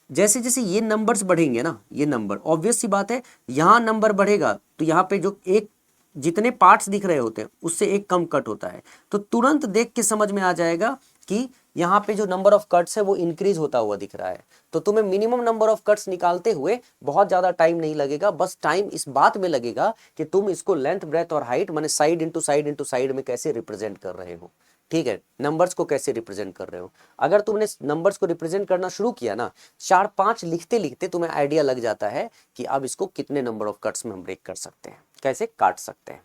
जैसे जैसे ये नंबर्स बढ़ेंगे ना, ये नंबर ऑब्वियस सी बात है, यहाँ नंबर बढ़ेगा तो यहाँ पे जो एक जितने पार्ट्स दिख रहे होते हैं उससे एक कम कट होता है, तो तुरंत देख के समझ में आ जाएगा कि यहाँ पे जो नंबर ऑफ कट्स है वो इंक्रीज होता हुआ दिख रहा है। तो तुम्हें मिनिमम नंबर ऑफ कट्स निकालते हुए बहुत ज्यादा टाइम नहीं लगेगा, बस टाइम इस बात में लगेगा कि तुम इसको लेंथ ब्रेथ और हाइट माने साइड इंटू साइड में कैसे रिप्रेजेंट कर रहे हो, ठीक है। नंबर्स को कैसे रिप्रेजेंट कर रहे हो, अगर तुमने नंबर्स को रिप्रेजेंट करना शुरू किया ना, 4-5 लिखते लिखते तुम्हें आइडिया लग जाता है कि अब इसको कितने नंबर ऑफ कट्स में हम ब्रेक कर सकते हैं, कैसे काट सकते हैं।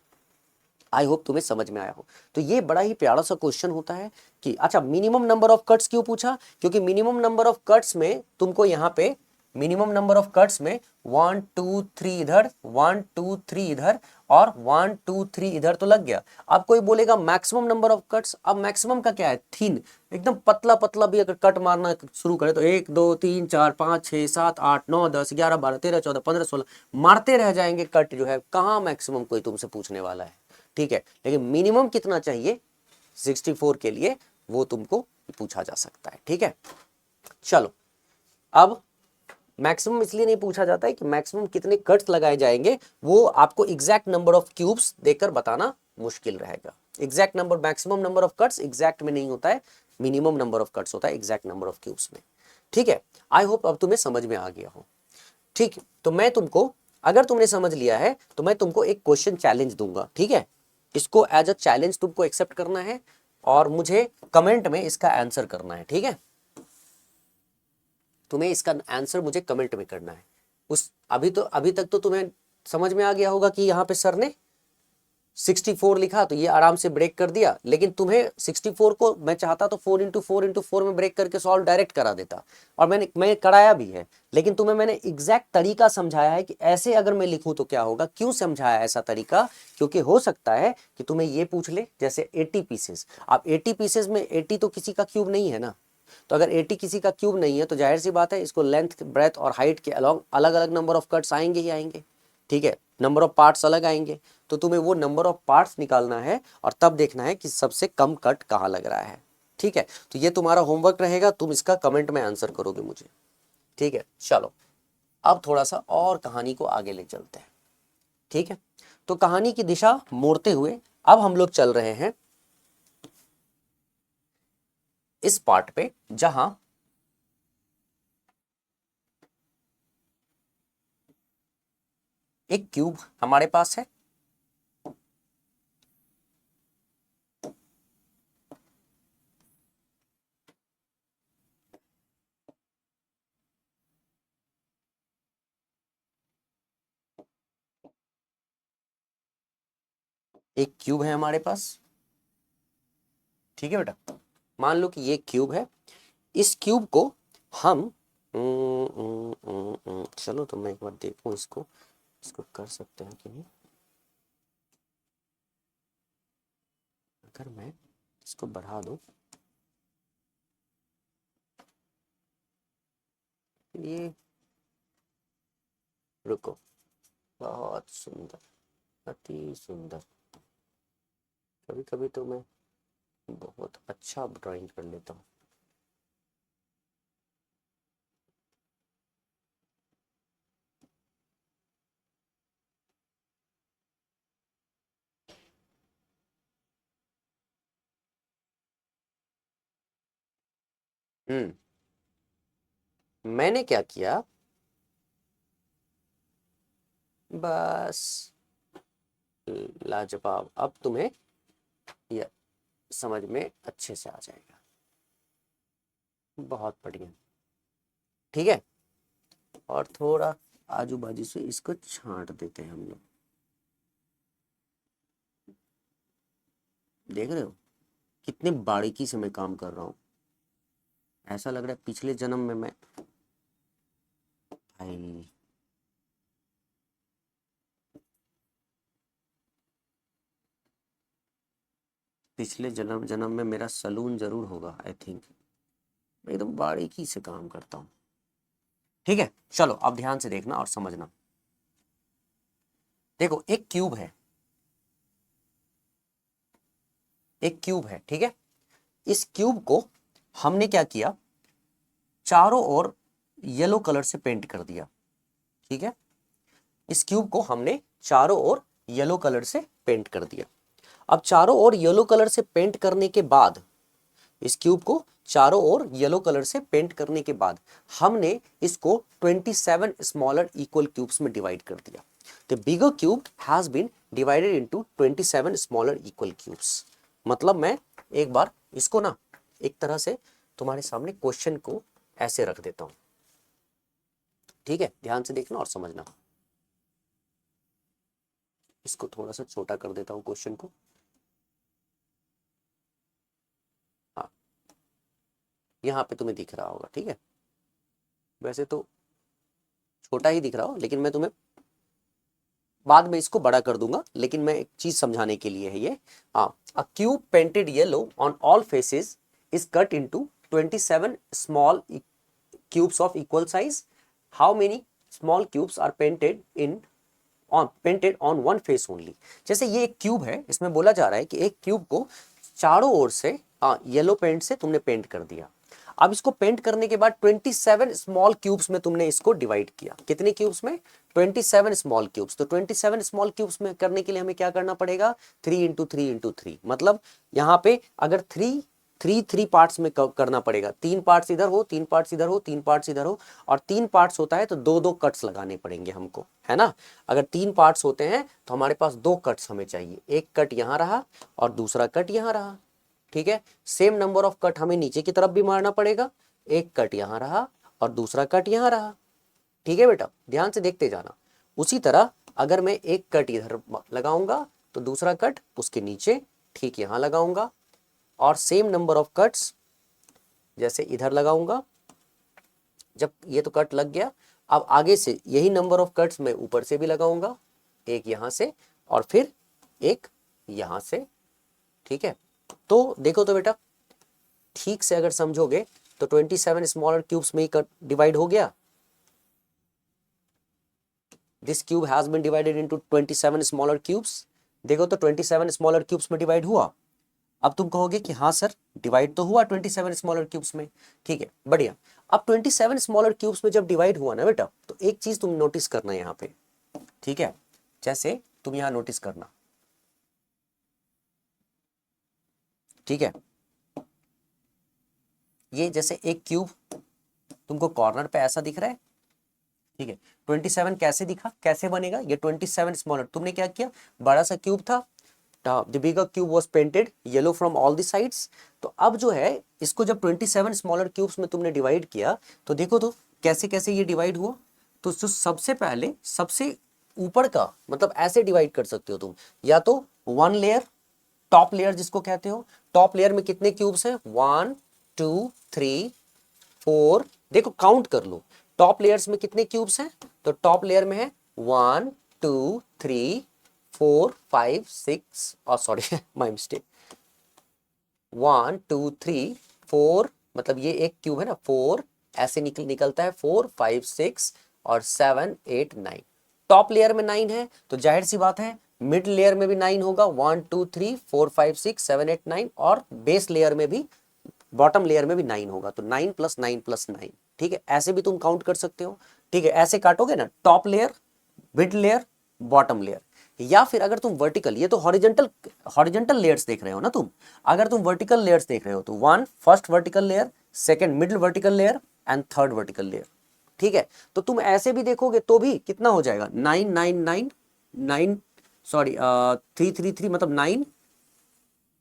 आई होप तुम्हें समझ में आया हो। तो ये बड़ा ही प्यारा सा क्वेश्चन होता है कि अच्छा मिनिमम नंबर ऑफ कट्स क्यों पूछा, क्योंकि मिनिमम नंबर ऑफ कट्स में तुमको यहाँ पे मिनिमम नंबर ऑफ कट्स में 1 2 3 इधर, 1 2 3 इधर और 1 2 3 इधर तो लग गया। अब कोई बोलेगा मैक्सिमम नंबर ऑफ कट्स, अब मैक्सिमम का क्या है, थीन एकदम पतला पतला भी अगर कट मारना शुरू करे तो 1 2 3 4 5 6 7 8 9 10 11 12 13 14 15 16 मारते रह जाएंगे कट, जो है कहाँ मैक्सिमम कोई तुमसे पूछने वाला है, ठीक है। लेकिन मिनिमम कितना चाहिए 64 के लिए वो तुमको पूछा जा सकता है, ठीक है। चलो अब मैक्सिमम इसलिए नहीं पूछा जाता है कि मैक्सिमम कितने कट्स लगाए जाएंगे वो आपको एग्जैक्ट नंबर ऑफ क्यूब्स देकर बताना मुश्किल रहेगा। Exact number, maximum number of cuts exact में नहीं होता है, मिनिमम नंबर ऑफ कट्स होता है एग्जैक्ट नंबर ऑफ क्यूब्स में, ठीक है। आई होप अब तुम्हें समझ में आ गया हो, ठीक। तो मैं तुमको, अगर तुमने समझ लिया है तो मैं तुमको एक क्वेश्चन चैलेंज दूंगा, ठीक है। इसको एज अ चैलेंज तुमको एक्सेप्ट करना है और मुझे कमेंट में इसका आंसर करना है, ठीक है। तुम्हें इसका आंसर मुझे कमेंट में करना है। उस अभी तक तो तुम्हें समझ में आ गया होगा कि यहाँ पे सर ने 64 लिखा तो ये आराम से ब्रेक कर दिया, लेकिन तुम्हें 64 को मैं चाहता तो 4 into 4 में ब्रेक करके सॉल्व डायरेक्ट करा देता, और मैं कराया भी है। लेकिन तुम्हें मैंने एग्जैक्ट तरीका समझाया है कि ऐसे अगर मैं लिखूं तो क्या होगा। क्यों समझाया ऐसा तरीका, क्योंकि हो सकता है कि तुम्हें ये पूछ ले जैसे 80 पीसेस, अब 80 पीसेस में 80 तो किसी का क्यूब नहीं है ना, तो अगर 80 किसी का क्यूब नहीं है तो जाहिर सी बात है इसको लेंथ ब्रेथ और हाइट के अलोंग अलग अलग नंबर ऑफ कट्स आएंगे ही आएंगे, ठीक है। नंबर ऑफ पार्ट्स अलग आएंगे, तो तुम्हें वो नंबर ऑफ पार्ट्स निकालना है और तब देखना है कि सबसे कम कट कहाँ लग रहा है, ठीक है। तो ये तुम्हारा होमवर्क रहेगा, तुम इसका कमेंट में आंसर करोगे मुझे, ठीक है। चलो अब थोड़ा सा और कहानी को आगे ले चलते हैं, ठीक है। तो कहानी की दिशा मोड़ते हुए अब हम लोग चल रहे हैं इस पार्ट पे जहां एक क्यूब हमारे पास है, एक क्यूब है हमारे पास, ठीक है बेटा। मान लो कि ये क्यूब है, इस क्यूब को हम चलो तो मैं एक बार देखूं इसको इसको कर सकते हैं कि नहीं। अगर मैं इसको बढ़ा दूं, ये रुको, बहुत सुंदर, अति सुंदर। कभी कभी तो मैं बहुत अच्छा ड्राइंग कर लेता हूँ। मैंने क्या किया, बस लाजवाब, अब तुम्हें यह समझ में अच्छे से आ जाएगा। बहुत बढ़िया, ठीक है। और थोड़ा आजू बाजू से इसको छांट देते हैं हम लोग। देख रहे हो कितने बारीकी से मैं काम कर रहा हूँ। ऐसा लग रहा है पिछले जन्म में मैं, भाई पिछले जन्म जन्म में मेरा सलून जरूर होगा आई थिंक। मैं एकदम बारीकी से काम करता हूँ, ठीक है। चलो अब ध्यान से देखना और समझना। देखो एक क्यूब है, एक क्यूब है, ठीक है। इस क्यूब को हमने क्या किया, चारों ओर येलो कलर से पेंट कर दिया, ठीक है। इस क्यूब को हमने चारों ओर येलो कलर से पेंट कर दिया। अब चारों ओर येलो कलर से पेंट करने के बाद, इस क्यूब को चारों ओर येलो कलर से पेंट करने के बाद हमने इसको 27 स्मॉलर इक्वल क्यूब्स में डिवाइड कर दिया। The bigger cube has been divided into 27 smaller equal cubes. मतलब मैं एक बार इसको ना एक तरह से तुम्हारे सामने क्वेश्चन को ऐसे रख देता हूं, ठीक है। ध्यान से देखना और समझना। इसको थोड़ा सा छोटा कर देता हूं क्वेश्चन को। हाँ, यहाँ पे तुम्हें दिख रहा होगा, ठीक है। वैसे तो छोटा ही दिख रहा हो, लेकिन मैं तुम्हें बाद में इसको बड़ा कर दूंगा, लेकिन मैं एक चीज समझाने के लिए है ये। हाँ, अ cube painted yellow on all faces is cut into 27 small cubes of equal size. How many small cubes are painted on one face only? जैसे ये एक क्यूब है, इसमें बोला जा रहा है कि एक क्यूब को चारों ओर से येलो पेंट से तुमने पेंट कर दिया। अब इसको पेंट करने के बाद 27 स्मॉल क्यूब्स में तुमने इसको डिवाइड किया। कितने क्यूब्स में? 27 स्मॉल क्यूब्स। तो 27 स्मॉल क्यूब्स में करने के लिए हमें क्या करना पड़ेगा? 3 इंटू 3 इंटू 3। मतलब यहाँ पे अगर थ्री पार्ट्स में करना पड़ेगा। 3 पार्ट्स इधर हो, 3 पार्ट्स इधर हो, 3 पार्ट्स इधर हो, और 3 पार्ट्स होता है तो 2-2 कट्स लगाने पड़ेंगे हमको, है ना। अगर 3 पार्ट्स होते हैं तो हमारे पास 2 कट्स हमें चाहिए। एक कट यहाँ रहा और दूसरा कट यहाँ रहा, ठीक है। सेम नंबर ऑफ कट हमें नीचे की तरफ भी मारना पड़ेगा। एक कट यहाँ रहा और दूसरा कट यहाँ रहा, ठीक है बेटा, ध्यान से देखते जाना। उसी तरह अगर मैं एक कट इधर लगाऊंगा तो दूसरा कट उसके नीचे ठीक यहाँ लगाऊंगा, और सेम नंबर ऑफ कट्स जैसे इधर लगाऊंगा। जब ये तो कट लग गया, अब आगे से यही नंबर ऑफ कट्स मैं ऊपर से भी लगाऊंगा, एक यहाँ से और फिर एक यहाँ से, ठीक है। तो देखो तो बेटा, ठीक से अगर समझोगे तो 27 स्मॉलर क्यूब्स में ही डिवाइड हो गया। This cube has been divided into 27 smaller cubes. देखो तो 27 स्मॉलर क्यूब्स में डिवाइड हुआ। अब तुम कहोगे कि हाँ सर डिवाइड तो हुआ 27 स्मॉलर क्यूब्स में, ठीक है, बढ़िया। अब 27 स्मॉलर क्यूब्स में जब डिवाइड हुआ ना बेटा, तो एक चीज तुम नोटिस करना यहाँ पे, ठीक है। जैसे तुम यहाँ नोटिस करना, ठीक है। ये जैसे एक क्यूब तुमको कॉर्नर पे ऐसा दिख रहा है, ठीक है। 27 कैसे दिखा, कैसे बनेगा ये 27 स्मॉलर? तुमने क्या किया, बड़ा सा क्यूब था, the bigger cube was painted yellow from all the sides। तो अब जो है इसको जब 27 स्मॉलर क्यूब्स में तुमने डिवाइड किया तो देखो तो कैसे कैसे ये डिवाइड हुआ। तो जो सबसे पहले सबसे ऊपर का, मतलब ऐसे डिवाइड कर सकते हो तुम, या तो 1 लेयर, टॉप लेयर जिसको कहते हो। टॉप लेयर में कितने क्यूब्स हैं? 1 2 3 4। देखो काउंट कर लो, टॉप लेयर्स में कितने क्यूब्स हैं? तो टॉप लेयर में है 1 2 3 4 5 6, और सॉरी माय मिस्टेक, 1 2 3 4, मतलब ये एक क्यूब है ना, 4 ऐसे निकलता है, 4 5 6 और 7 8 9। टॉप लेयर में 9 है तो जाहिर सी बात है मिड लेयर में भी 9 होगा, 1 2 3 4 5 6 7 8 9, और बेस लेयर में भी, बॉटम लेयर में भी 9 होगा। तो 9 + 9 + 9, ठीक है। ऐसे भी तुम काउंट कर सकते हो, ठीक है। ऐसे काटोगे ना, top layer, mid layer, bottom layer, या फिर अगर तुम वर्टिकल, ये तो हॉरिजेंटल हॉरिजेंटल लेयर्स देख रहे हो ना तुम, अगर तुम वर्टिकल लेयर्स देख रहे हो तो one first vertical layer, second middle vertical layer and third vertical layer, ठीक है। तो तुम ऐसे भी देखोगे तो भी कितना हो जाएगा, 9 सॉरी 3 मतलब 9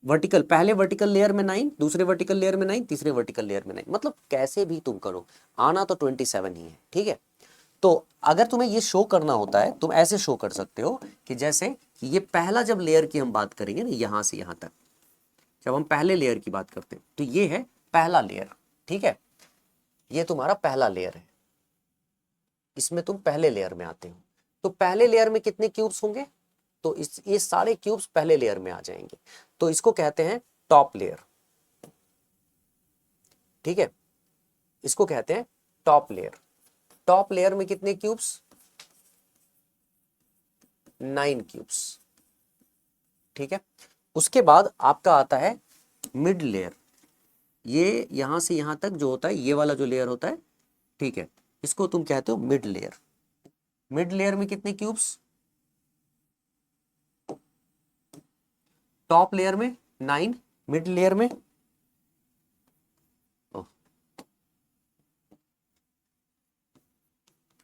वर्टिकल, पहले वर्टिकल लेयर में 9, दूसरे वर्टिकल लेयर में 9, तीसरे वर्टिकल लेयर में 9, मतलब कैसे भी तुम करो आना तो 27 ही है, ठीक है। तो अगर तुम्हें ये शो करना होता है तुम ऐसे शो कर सकते हो कि जैसे कि ये पहला जब लेयर की हम बात करेंगे ना, यहां से यहां तक जब हम पहले लेयर की बात करते हैं तो ये है पहला लेयर, ठीक है, ये तुम्हारा पहला लेयर है, इसमें तुम पहले लेयर में आते हो। तो पहले लेयर में कितने क्यूब्स होंगे, तो ये सारे क्यूब्स पहले लेयर में आ जाएंगे, तो इसको कहते हैं टॉप लेयर, ठीक है, इसको कहते हैं टॉप लेयर। टॉप लेयर में कितने क्यूब्स, 9 क्यूब्स, ठीक है। उसके बाद आपका आता है मिड लेयर, ये यहां से यहां तक जो होता है ये वाला जो लेयर होता है, ठीक है, इसको तुम कहते हो मिड लेयर। मिड लेयर में कितने क्यूब्स, टॉप लेयर में 9, मिड लेयर में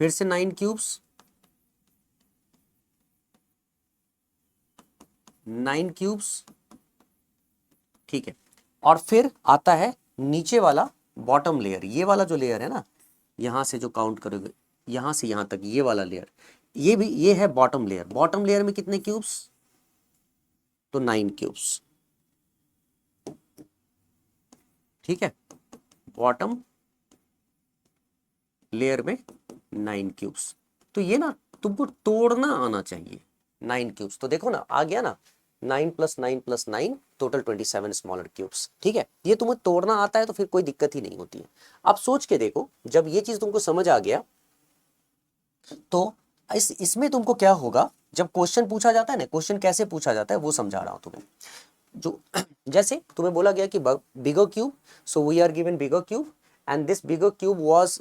फिर से 9 क्यूब्स, 9 क्यूब्स, ठीक है। और फिर आता है नीचे वाला बॉटम लेयर, ये वाला जो लेयर है ना, यहां से जो काउंट करोगे यहां से यहां तक ये वाला लेयर, ये भी ये है बॉटम लेयर। बॉटम लेयर में कितने क्यूब्स, तो 9 क्यूब्स, ठीक है, बॉटम लेयर में 9 क्यूब्स। तो ये ना तुमको तोड़ना आना चाहिए 9 क्यूब्स, तो देखो ना आ गया ना, 9 + 9 + 9 टोटल 27 स्मॉलर क्यूब्स, ठीक है। ये तुम्हें तोड़ना आता है तो फिर कोई दिक्कत ही नहीं होती है। अब सोच के देखो, जब ये चीज तुमको समझ आ गया तो इसमें तुमको क्या होगा, जब क्वेश्चन पूछा जाता है ना, क्वेश्चन कैसे पूछा जाता है वो समझा रहा हूं तुम्हें। जो जैसे तुम्हें बोला गया कि bigger cube, so we are given bigger cube and this bigger cube was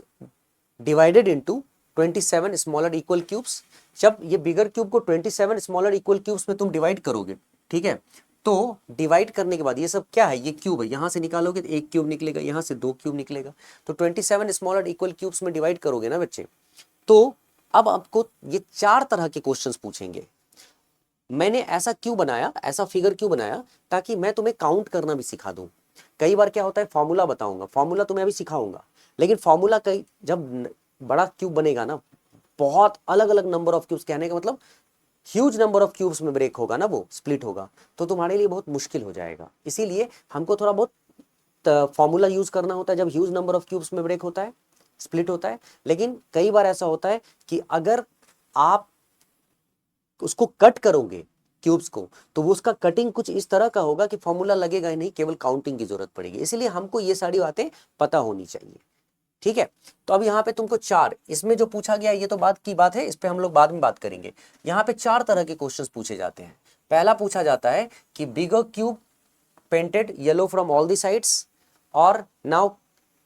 divided into 27 smaller equal cubes. जब ये बिगर क्यूब को 27 स्मॉलर इक्वल क्यूब्स में तुम डिवाइड करोगे, ठीक है, तो डिवाइड करने के बाद ये सब क्या है, ये क्यूब है, यहां से निकालोगे तो एक क्यूब निकलेगा, यहां से 2 क्यूब निकलेगा, तो 27 स्मॉलर इक्वल क्यूब्स में डिवाइड करोगे ना बच्चे। तो अब आपको ये 4 तरह के क्वेश्चंस पूछेंगे। मैंने ऐसा क्यों बनाया, ऐसा फिगर क्यों बनाया, ताकि मैं तुम्हें काउंट करना भी सिखा दूं। कई बार क्या होता है, फॉर्मूला बताऊंगा, फॉर्मूला तुम्हें अभी सिखाऊंगा, लेकिन फॉर्मूला कई जब बड़ा क्यूब बनेगा ना, बहुत अलग अलग नंबर ऑफ क्यूब्स, कहने का मतलब ह्यूज नंबर ऑफ क्यूब्स में ब्रेक होगा ना, वो स्प्लिट होगा, तो तुम्हारे लिए बहुत मुश्किल हो जाएगा। इसीलिए हमको थोड़ा बहुत फॉर्मूला यूज करना होता है जब ह्यूज नंबर ऑफ क्यूब्स में ब्रेक होता है, स्प्लिट होता है। लेकिन कई बार ऐसा होता है कि अगर आप उसको कट करोगे क्यूब्स को, तो वो उसका कटिंग कुछ इस तरह का होगा कि फॉर्मूला लगेगा ही नहीं, केवल काउंटिंग की जरूरत पड़ेगी। इसलिए हमको ये सारी बातें पता होनी चाहिए, ठीक है। तो अब यहाँ पे तुमको 4, इसमें जो पूछा गया ये तो बात की बात है, इस पे हम लोग बाद में बात करेंगे। यहाँ पे 4 तरह के क्वेश्चंस पूछे जाते हैं। पहला पूछा जाता है कि bigger cube painted yellow from all the sides और now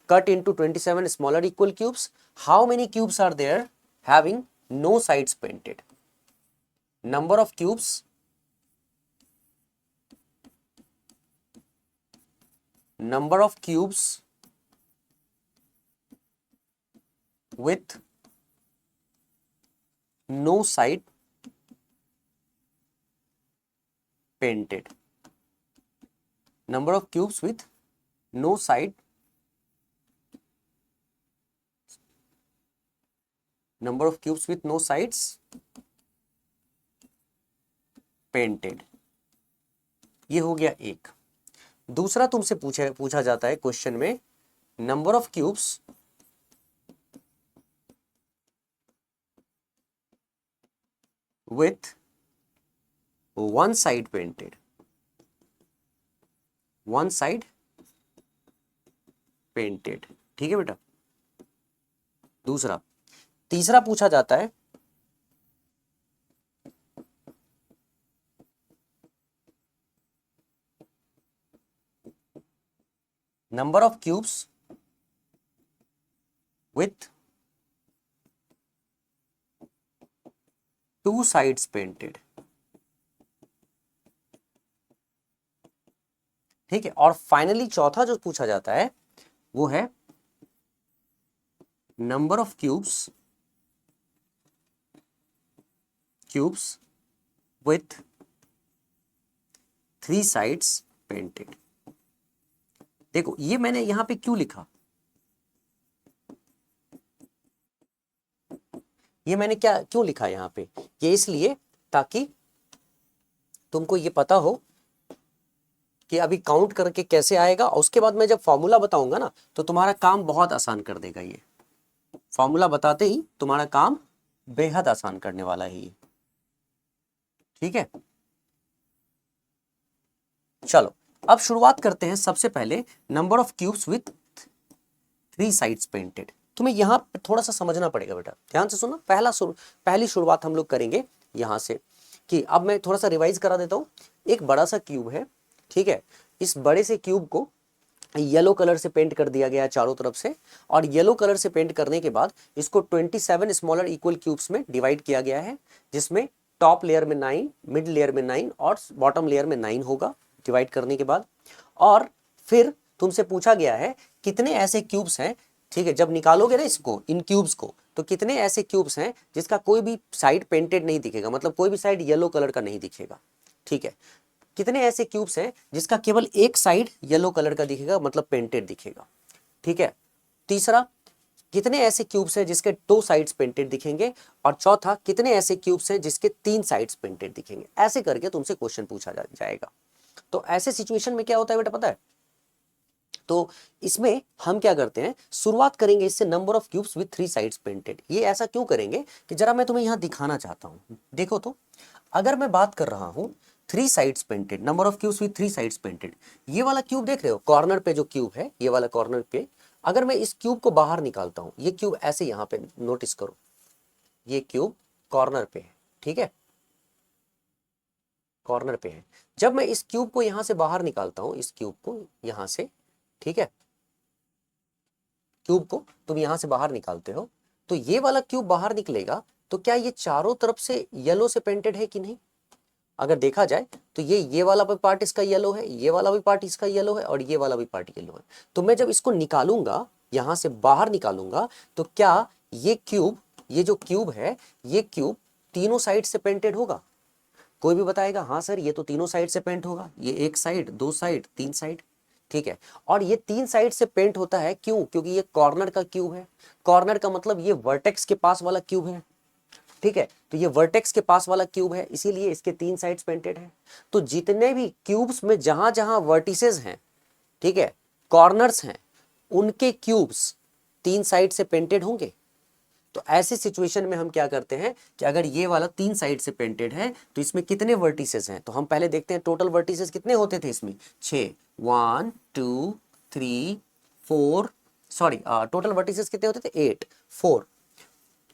cut into 27 smaller equal cubes, how many cubes are there having no sides painted? Number of cubes, number of cubes with no side painted, number of cubes with no side, number of cubes with no sides painted, ये हो गया एक। दूसरा तुमसे पूछा जाता है question में, number of cubes with one side painted, one side painted, ठीक है बेटा। दूसरा, तीसरा पूछा जाता है number of cubes with two sides painted, ठीक है। और फाइनली चौथा जो पूछा जाता है वो है number of cubes with 3 sides painted. देखो ये मैंने यहां पे क्यों लिखा, ये मैंने क्या क्यों लिखा यहां पे, ये इसलिए ताकि तुमको ये पता हो कि अभी काउंट करके कैसे आएगा, और उसके बाद मैं जब फॉर्मूला बताऊंगा ना तो तुम्हारा काम बहुत आसान कर देगा। ये फॉर्मूला बताते ही तुम्हारा काम बेहद आसान करने वाला है ये, ठीक है। चलो अब शुरुआत करते हैं। सबसे पहले number of cubes with 3 sides painted. तुम्हें यहाँ पे थोड़ा सा समझना पड़ेगा बेटा, ध्यान से सुनो। पहली शुरुआत हम लोग करेंगे यहाँ से, कि अब मैं थोड़ा सा रिवाइज करा देता हूँ। एक बड़ा सा क्यूब है, ठीक है। इस बड़े से क्यूब को येलो कलर से पेंट कर दिया गया है चारों तरफ से, और येलो कलर से पेंट करने के बाद इसको 27 स्मॉलर इक्वल क्यूब्स में डिवाइड किया गया है, जिसमें टॉप लेयर में 9, मिड लेयर में 9 और बॉटम लेयर में 9 होगा डिवाइड करने के बाद। और फिर तुमसे पूछा गया है कितने ऐसे क्यूब्स हैं, ठीक है। जब निकालोगे ना इसको, इन क्यूब्स को, तो कितने ऐसे क्यूब्स हैं जिसका कोई भी साइड पेंटेड नहीं दिखेगा, मतलब कोई भी साइड येलो कलर का नहीं दिखेगा, ठीक है। कितने ऐसे क्यूब्स हैं जिसका केवल एक साइड येलो कलर का दिखेगा, मतलब पेंटेड दिखेगा, ठीक है। तीसरा, कितने ऐसे क्यूब्स हैं जिसके 2 साइड्स पेंटेड दिखेंगे, और चौथा, कितने ऐसे क्यूब्स हैं जिसके 3 साइड्स पेंटेड दिखेंगे। ऐसे करके तुमसे क्वेश्चन पूछा जाएगा। तो ऐसे सिचुएशन में क्या होता है बेटा पता है, तो इसमें हम क्या करते हैं, शुरुआत करेंगे इससे number of cubes with 3 sides painted. ये ऐसा क्यों करेंगे कि जरा मैं तुम्हें यहां दिखाना चाहता हूं। देखो तो, अगर मैं बात कर रहा हूं 3 sides painted, number of cubes with 3 sides painted, ये वाला क्यूब देख रहे हो कॉर्नर पे जो क्यूब है, ये वाला कॉर्नर पे, अगर मैं इस क्यूब को बाहर निकालता हूं, ये क्यूब ऐसे यहां पे नोटिस करो, ये क्यूब कॉर्नर पे है, ठीक है, कॉर्नर पे है। जब मैं इस क्यूब को यहां से बाहर निकालता हूं, इस क्यूब को यहां से, ठीक है, क्यूब को तुम यहां से बाहर निकालते हो, तो ये वाला क्यूब बाहर निकलेगा, तो क्या ये चारों तरफ से येलो से पेंटेड है कि नहीं? अगर देखा जाए तो ये वाला भी पार्ट इसका येलो है, ये वाला भी पार्ट इसका येलो है, और ये वाला भी पार्ट येलो है। तो मैं जब इसको निकालूंगा, यहां से बाहर निकालूंगा, तो क्या ये क्यूब, ये जो क्यूब है, ये क्यूब तीनों साइड से पेंटेड होगा? कोई भी बताएगा हाँ सर ये तो तीनों साइड से पेंट होगा, ये एक साइड, 2 साइड, 3 साइड, ठीक है। और ये 3 साइड से पेंट होता है क्यों? क्योंकि ये कॉर्नर का क्यूब है। कॉर्नर का मतलब ये वर्टेक्स के पास वाला क्यूब है, ठीक है। तो ये वर्टेक्स के पास वाला क्यूब है, इसीलिए इसके 3 साइड्स पेंटेड है। तो जितने भी क्यूब्स में जहां जहां वर्टिसेस हैं, ठीक है, कॉर्नर्स हैं, उनके क्यूब्स 3 साइड से पेंटेड होंगे। तो ऐसे सिचुएशन में हम क्या करते हैं कि अगर ये वाला 3 साइड से पेंटेड है तो इसमें कितने वर्टिसेस हैं, तो हम पहले देखते हैं टोटल वर्टिसेस कितने होते थे इसमें, 6, 1 2 3 4, सॉरी टोटल वर्टिसेस कितने होते थे, 8, 4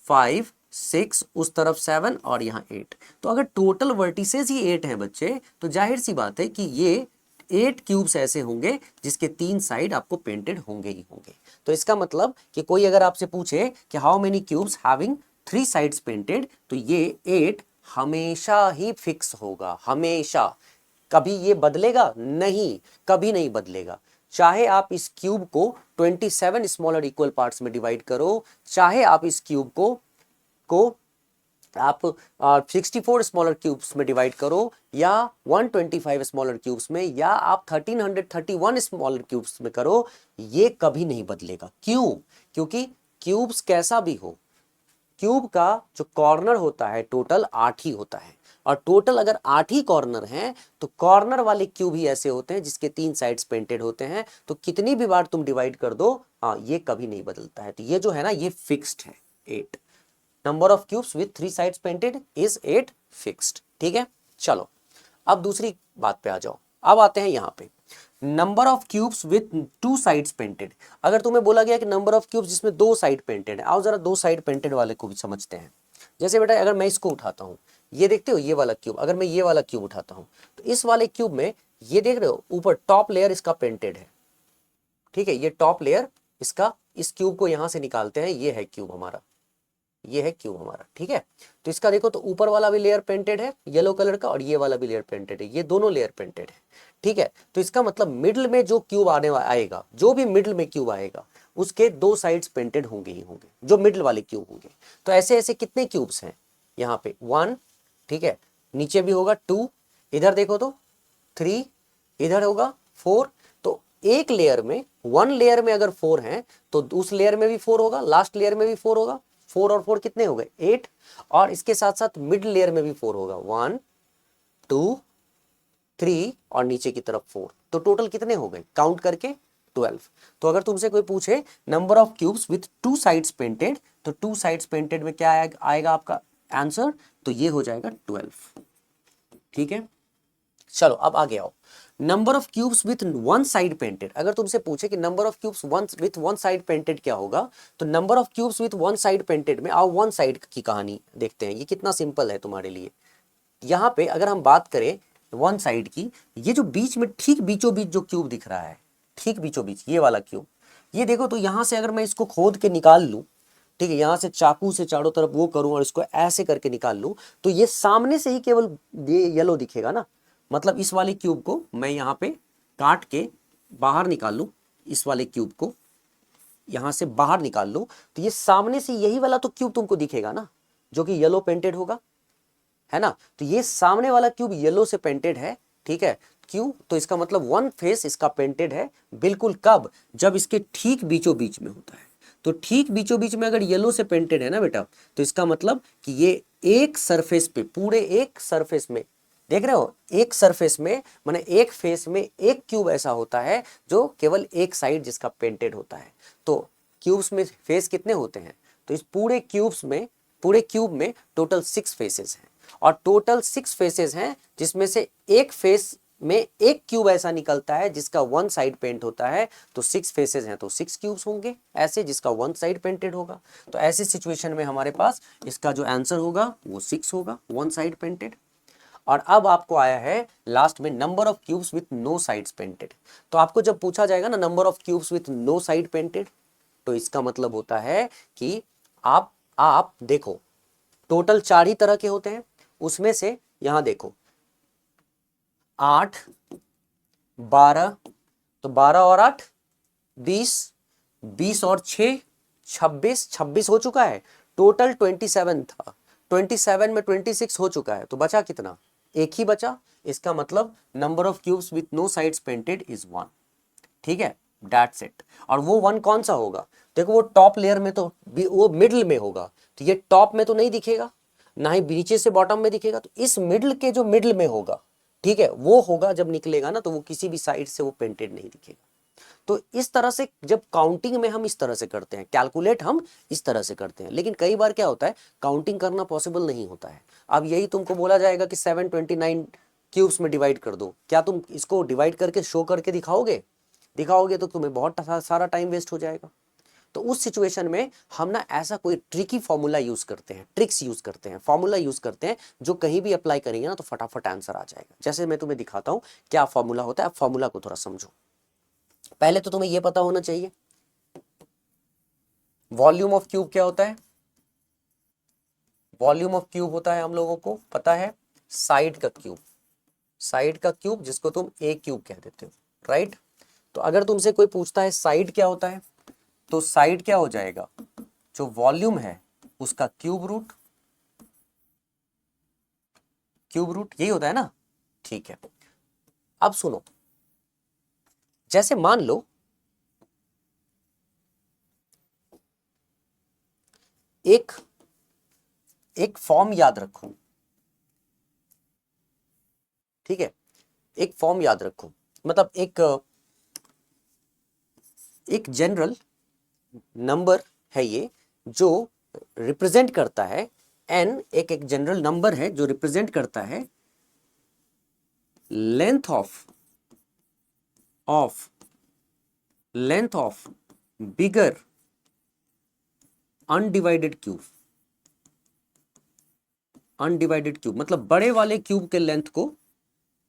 5 6, उस तरफ 7 और यहाँ 8। तो अगर टोटल वर्टिसेस ही 8 हैं बच्चे, तो जाहिर सी बात है कि ये 8 क्यूब्स ऐसे होंगे जिसके 3 साइड आपको पेंटेड होंगे ही होंगे। तो इसका मतलब कि कोई अगर आपसे पूछे कि how many cubes having 3 sides painted, तो ये 8 हमेशा ही फिक्स होगा, हमेशा। कभी ये बदलेगा नहीं, कभी नहीं बदलेगा। चाहे आप इस क्यूब को 27 स्मॉलर इक्वल पार्ट्स में डिवाइड करो, चाहे आप इस क्यूब को आप 64 स्मॉलर क्यूब्स में डिवाइड करो, या 125 स्मॉलर क्यूब्स में, या आप 1331 स्मॉलर क्यूब्स में करो, ये कभी नहीं बदलेगा। क्यों? क्योंकि क्यूब्स कैसा भी हो, क्यूब का जो कॉर्नर होता है टोटल 8 ही होता है, और टोटल अगर 8 ही कॉर्नर हैं तो कॉर्नर वाले क्यूब ही ऐसे होते हैं जिसके 3 साइड्स पेंटेड होते हैं। तो कितनी भी बार तुम डिवाइड कर दो, हाँ ये कभी नहीं बदलता है। तो ये जो है ना, ये फिक्स्ड है 8। Number of cubes with 3 sides painted is 8 fixed, ठीक है। चलो अब दूसरी बात पे आ जाओ। अब आते हैं यहाँ पे number of cubes with 2 sides painted. अगर तुम्हें बोला गया कि नंबर ऑफ क्यूब्स जिसमें 2 साइड पेंटेड है, आओ जरा 2 साइड पेंटेड वाले को भी समझते हैं। जैसे बेटा अगर मैं इसको उठाता हूँ, ये देखते हो ये वाला क्यूब, अगर मैं ये वाला क्यूब उठाता हूँ, तो इस वाले क्यूब में ये देख रहे हो ऊपर टॉप लेयर इसका पेंटेड है, ठीक है। ये टॉप लेयर इसका, इस क्यूब को यहां से निकालते हैं, ये है क्यूब हमारा, ये है क्यूब हमारा, ठीक है। तो इसका देखो तो ऊपर वाला भी लेयर पेंटेड है येलो कलर का, और ये वाला भी लेयर पेंटेड है, ये दोनों लेयर पेंटेड है, ठीक है। तो इसका मतलब मिडिल में जो क्यूब आएगा, जो भी मिडिल में क्यूब आएगा उसके दो साइड्स पेंटेड होंगे ही होंगे, जो मिडिल वाले क्यूब होंगे। तो ऐसे ऐसे कितने क्यूब्स हैं यहाँ पे 1, ठीक है, नीचे भी होगा 2, इधर देखो तो 3, इधर होगा 4। तो एक लेयर में, 1 लेयर में अगर 4 हैं तो उस लेयर में भी 4 होगा, लास्ट लेयर में भी 4 होगा। 4 और 4 कितने हो गए 8, और इसके साथ साथ मिड लेयर में भी 4 होगा, 1 2 3 और नीचे की तरफ 4। तो टोटल कितने हो गए काउंट करके 12। तो अगर तुमसे कोई पूछे number of cubes with 2 sides painted, तो 2 साइड्स पेंटेड में क्या आएगा आपका आंसर, तो ये हो जाएगा 12। ठीक है, चलो अब आगे आओ। Number of cubes with 1 side painted, अगर तुमसे पूछे कि number of cubes with 1 side painted क्या होगा, तो number of cubes with 1 side painted में आओ 1 साइड की कहानी देखते हैं। ये कितना सिंपल है तुम्हारे लिए। यहाँ पे अगर हम बात करें 1 साइड की, ये जो बीच में ठीक बीचों बीच जो क्यूब दिख रहा है, ठीक बीचों बीच ये वाला क्यूब, ये देखो तो यहाँ से अगर मैं इसको खोद के निकाल लूँ, ठीक है, यहाँ से चाकू से चारों तरफ वो करूँ और इसको ऐसे करके निकाल लूँ, तो ये सामने से ही केवल ये येलो दिखेगा ना। मतलब इस वाले क्यूब को मैं यहाँ पे काट के बाहर निकाल लूँ, इस वाले क्यूब को यहाँ से बाहर निकाल लूँ, तो ये सामने से यही वाला तो क्यूब तुमको दिखेगा ना, जो कि येलो पेंटेड होगा, है ना। तो ये सामने वाला क्यूब येलो से पेंटेड है, ठीक है। क्यों? तो इसका मतलब 1 फेस इसका पेंटेड है। बिल्कुल कब? जब इसके ठीक बीचों बीच में होता है। तो ठीक बीचों बीच में अगर येलो से पेंटेड है ना बेटा, तो इसका मतलब कि ये एक सरफेस पे, पूरे एक सरफेस में, देख रहे हो, एक सरफेस में माने एक फेस में एक क्यूब ऐसा होता है जो केवल एक साइड जिसका पेंटेड होता है। तो क्यूब्स में फेस कितने होते हैं? तो इस पूरे क्यूब में टोटल 6 फेसेस हैं, और टोटल 6 फेसेस हैं जिसमें से एक फेस में एक क्यूब ऐसा निकलता है जिसका 1 साइड पेंट होता है। तो 6 फेसेस हैं तो 6 क्यूब्स होंगे ऐसे, जिसका 1 साइड पेंटेड होगा। तो ऐसी सिचुएशन में हमारे पास इसका जो आंसर होगा वो 6 होगा, 1 साइड पेंटेड। और अब आपको आया है लास्ट में number of cubes with no sides painted. तो आपको जब पूछा जाएगा ना number of cubes with no side painted, तो इसका मतलब होता है कि आप देखो टोटल 4 ही तरह के होते हैं, उसमें से यहां देखो 8 12, तो 12 और 8 20, 20 और 6 26, 26 हो चुका है। टोटल 27 था, 27 में 26 हो चुका है, तो बचा कितना? एक ही बचा। इसका मतलब number of cubes with no sides painted is 1। ठीक है, दैट्स इट। और वो 1 कौन सा होगा? देखो वो टॉप लेयर में, तो वो मिडिल में होगा, तो ये टॉप में तो नहीं दिखेगा, ना ही नीचे से बॉटम में दिखेगा। तो इस मिडिल के जो मिडिल में होगा, ठीक है, वो होगा जब निकलेगा ना, तो वो किसी भी साइड से वो पेंटेड नहीं दिखेगा। तो इस तरह से जब काउंटिंग में हम इस तरह से करते हैं, कैलकुलेट हम इस तरह से करते हैं। लेकिन कई बार क्या होता है, काउंटिंग करना पॉसिबल नहीं होता है। अब यही तुमको बोला जाएगा कि 729 क्यूब्स में डिवाइड कर दो, क्या तुम इसको डिवाइड करके शो करके दिखाओगे तो तुम्हें बहुत सारा टाइम वेस्ट हो जाएगा। तो उस सिचुएशन में हम ना ऐसा कोई ट्रिकी फॉर्मूला यूज करते हैं, ट्रिक्स यूज करते हैं, फॉर्मूला यूज करते हैं, जो कहीं भी अप्लाई करेंगे ना तो फटाफट आंसर आ जाएगा। जैसे मैं तुम्हें दिखाता हूं क्या फॉर्मूला होता है, फॉर्मूला को थोड़ा समझो। पहले तो तुम्हें यह पता होना चाहिए वॉल्यूम ऑफ क्यूब क्या होता है। वॉल्यूम ऑफ क्यूब होता है, हम लोगों को पता है, साइड का क्यूब, साइड का क्यूब जिसको तुम ए क्यूब कह देते हो, राइट। तो अगर तुमसे कोई पूछता है साइड क्या होता है, तो साइड क्या हो जाएगा, जो वॉल्यूम है उसका क्यूब रूट, यही होता है ना। ठीक है, अब सुनो, जैसे मान लो एक फॉर्म याद रखो, ठीक है, एक फॉर्म याद रखो, मतलब एक जनरल नंबर है ये, जो रिप्रेजेंट करता है n, एक जनरल नंबर है जो रिप्रेजेंट करता है length of bigger undivided cube. Undivided cube मतलब बड़े वाले क्यूब के लेंथ को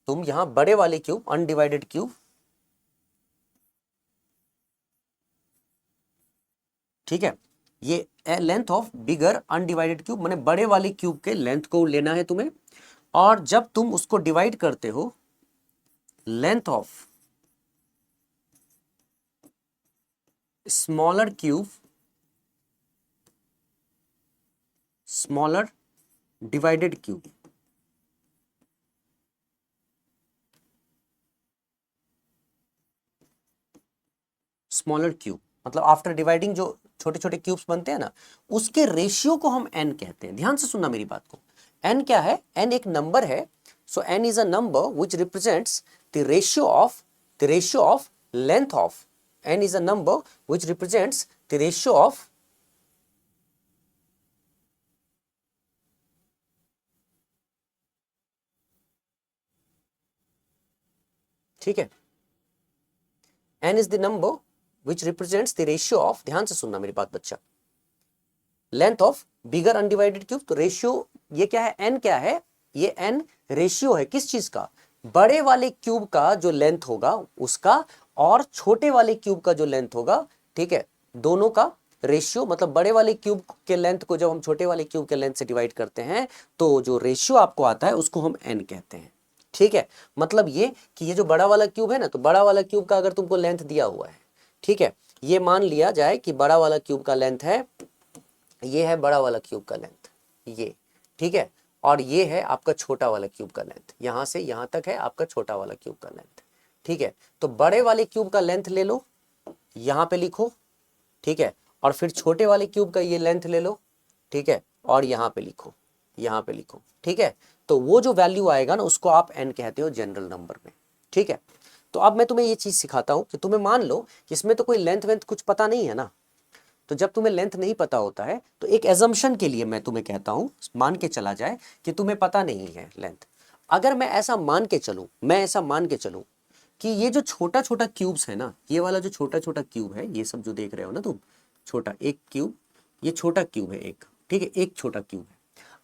तुम यहां बड़े वाले क्यूब, अनडिवाइडेड क्यूब, ठीक है, ये length of bigger undivided cube माने बड़े वाले क्यूब के लेंथ को लेना है तुम्हें। और जब तुम उसको डिवाइड करते हो length of smaller cube smaller divided cube. Smaller cube मतलब आफ्टर डिवाइडिंग जो छोटे छोटे क्यूब्स बनते हैं ना, उसके रेशियो को हम n कहते हैं। ध्यान से सुनना मेरी बात को। n क्या है? n एक नंबर है। सो n is a number which represents the ratio of length of, n is a number which represents the ratio of ठीक है, n is the number which represents the ratio of, ध्यान से सुनना मेरी बात बच्चा, length of bigger undivided cube. तो ratio ये क्या है? n क्या है? ये n रेशियो है किस चीज का? बड़े वाले क्यूब का जो लेंथ होगा उसका और छोटे वाले क्यूब का जो लेंथ होगा, ठीक है, दोनों का रेशियो। मतलब बड़े वाले क्यूब के लेंथ को जब हम छोटे वाले क्यूब के लेंथ से डिवाइड करते हैं तो जो रेशियो आपको आता है उसको हम n कहते हैं। ठीक है, मतलब ये कि ये जो बड़ा वाला क्यूब है ना, तो बड़ा वाला क्यूब का अगर तुमको लेंथ दिया हुआ है, ठीक है, ये मान लिया जाए कि बड़ा वाला क्यूब का लेंथ है, ये है बड़ा वाला क्यूब का लेंथ, ये, ठीक है, और ये है आपका छोटा वाला क्यूब का लेंथ, यहां से यहां तक है आपका छोटा वाला क्यूब का लेंथ। ठीक है, तो बड़े वाले क्यूब का लेंथ ले लो, यहां पे लिखो, ठीक है, और फिर छोटे वाले क्यूब का ये लेंथ ले लो, ठीक है, और यहां पे लिखो, यहां पे लिखो, ठीक है। तो वो जो वैल्यू आएगा ना उसको आप n कहते हो जनरल नंबर में। ठीक है, तो अब मैं तुम्हें ये चीज सिखाता हूं कि तुम्हें मान लो कि इसमें तो कोई लेंथ वेंथ कुछ पता नहीं है ना, तो जब तुम्हें लेंथ नहीं पता होता है तो एक एजम्पशन के लिए मैं तुम्हें कहता हूं, मान के चला जाए कि तुम्हें पता नहीं है लेंथ। अगर मैं ऐसा मान के चलूं कि ये जो छोटा छोटा क्यूब्स है ना, ये वाला जो छोटा छोटा क्यूब है, ये सब जो देख रहे हो ना तुम, छोटा एक क्यूब, ये छोटा क्यूब है एक, ठीक है, एक छोटा क्यूब है।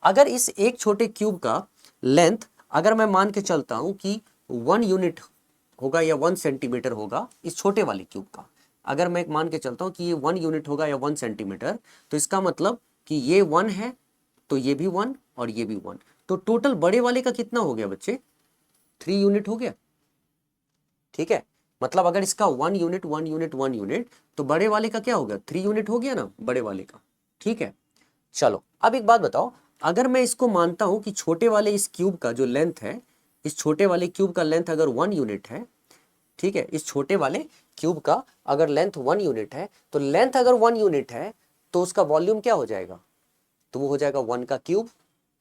अगर इस एक छोटे क्यूब का लेंथ अगर मैं मान के चलता हूं कि 1 यूनिट होगा या 1 सेंटीमीटर होगा इस छोटे वाले क्यूब का, अगर मैं मान के चलता हूं कि ये 1 यूनिट होगा या 1 सेंटीमीटर, तो इसका मतलब कि ये 1 है तो ये भी 1 और ये भी 1, तो टोटल बड़े वाले का कितना हो गया बच्चे? 3 यूनिट हो गया। ठीक है, मतलब अगर इसका 1 यूनिट 1 यूनिट 1 यूनिट, तो बड़े वाले का क्या हो गया? 3 यूनिट हो गया ना बड़े वाले का। ठीक है, चलो अब एक बात बताओ, अगर मैं इसको मानता हूं कि छोटे वाले इस क्यूब का जो लेंथ है, इस छोटे वाले क्यूब का लेंथ अगर 1 यूनिट है, ठीक है, इस छोटे वाले क्यूब का अगर लेंथ 1 यूनिट है, तो लेंथ अगर 1 यूनिट है तो उसका वॉल्यूम क्या हो जाएगा? तो वो हो जाएगा 1 का क्यूब,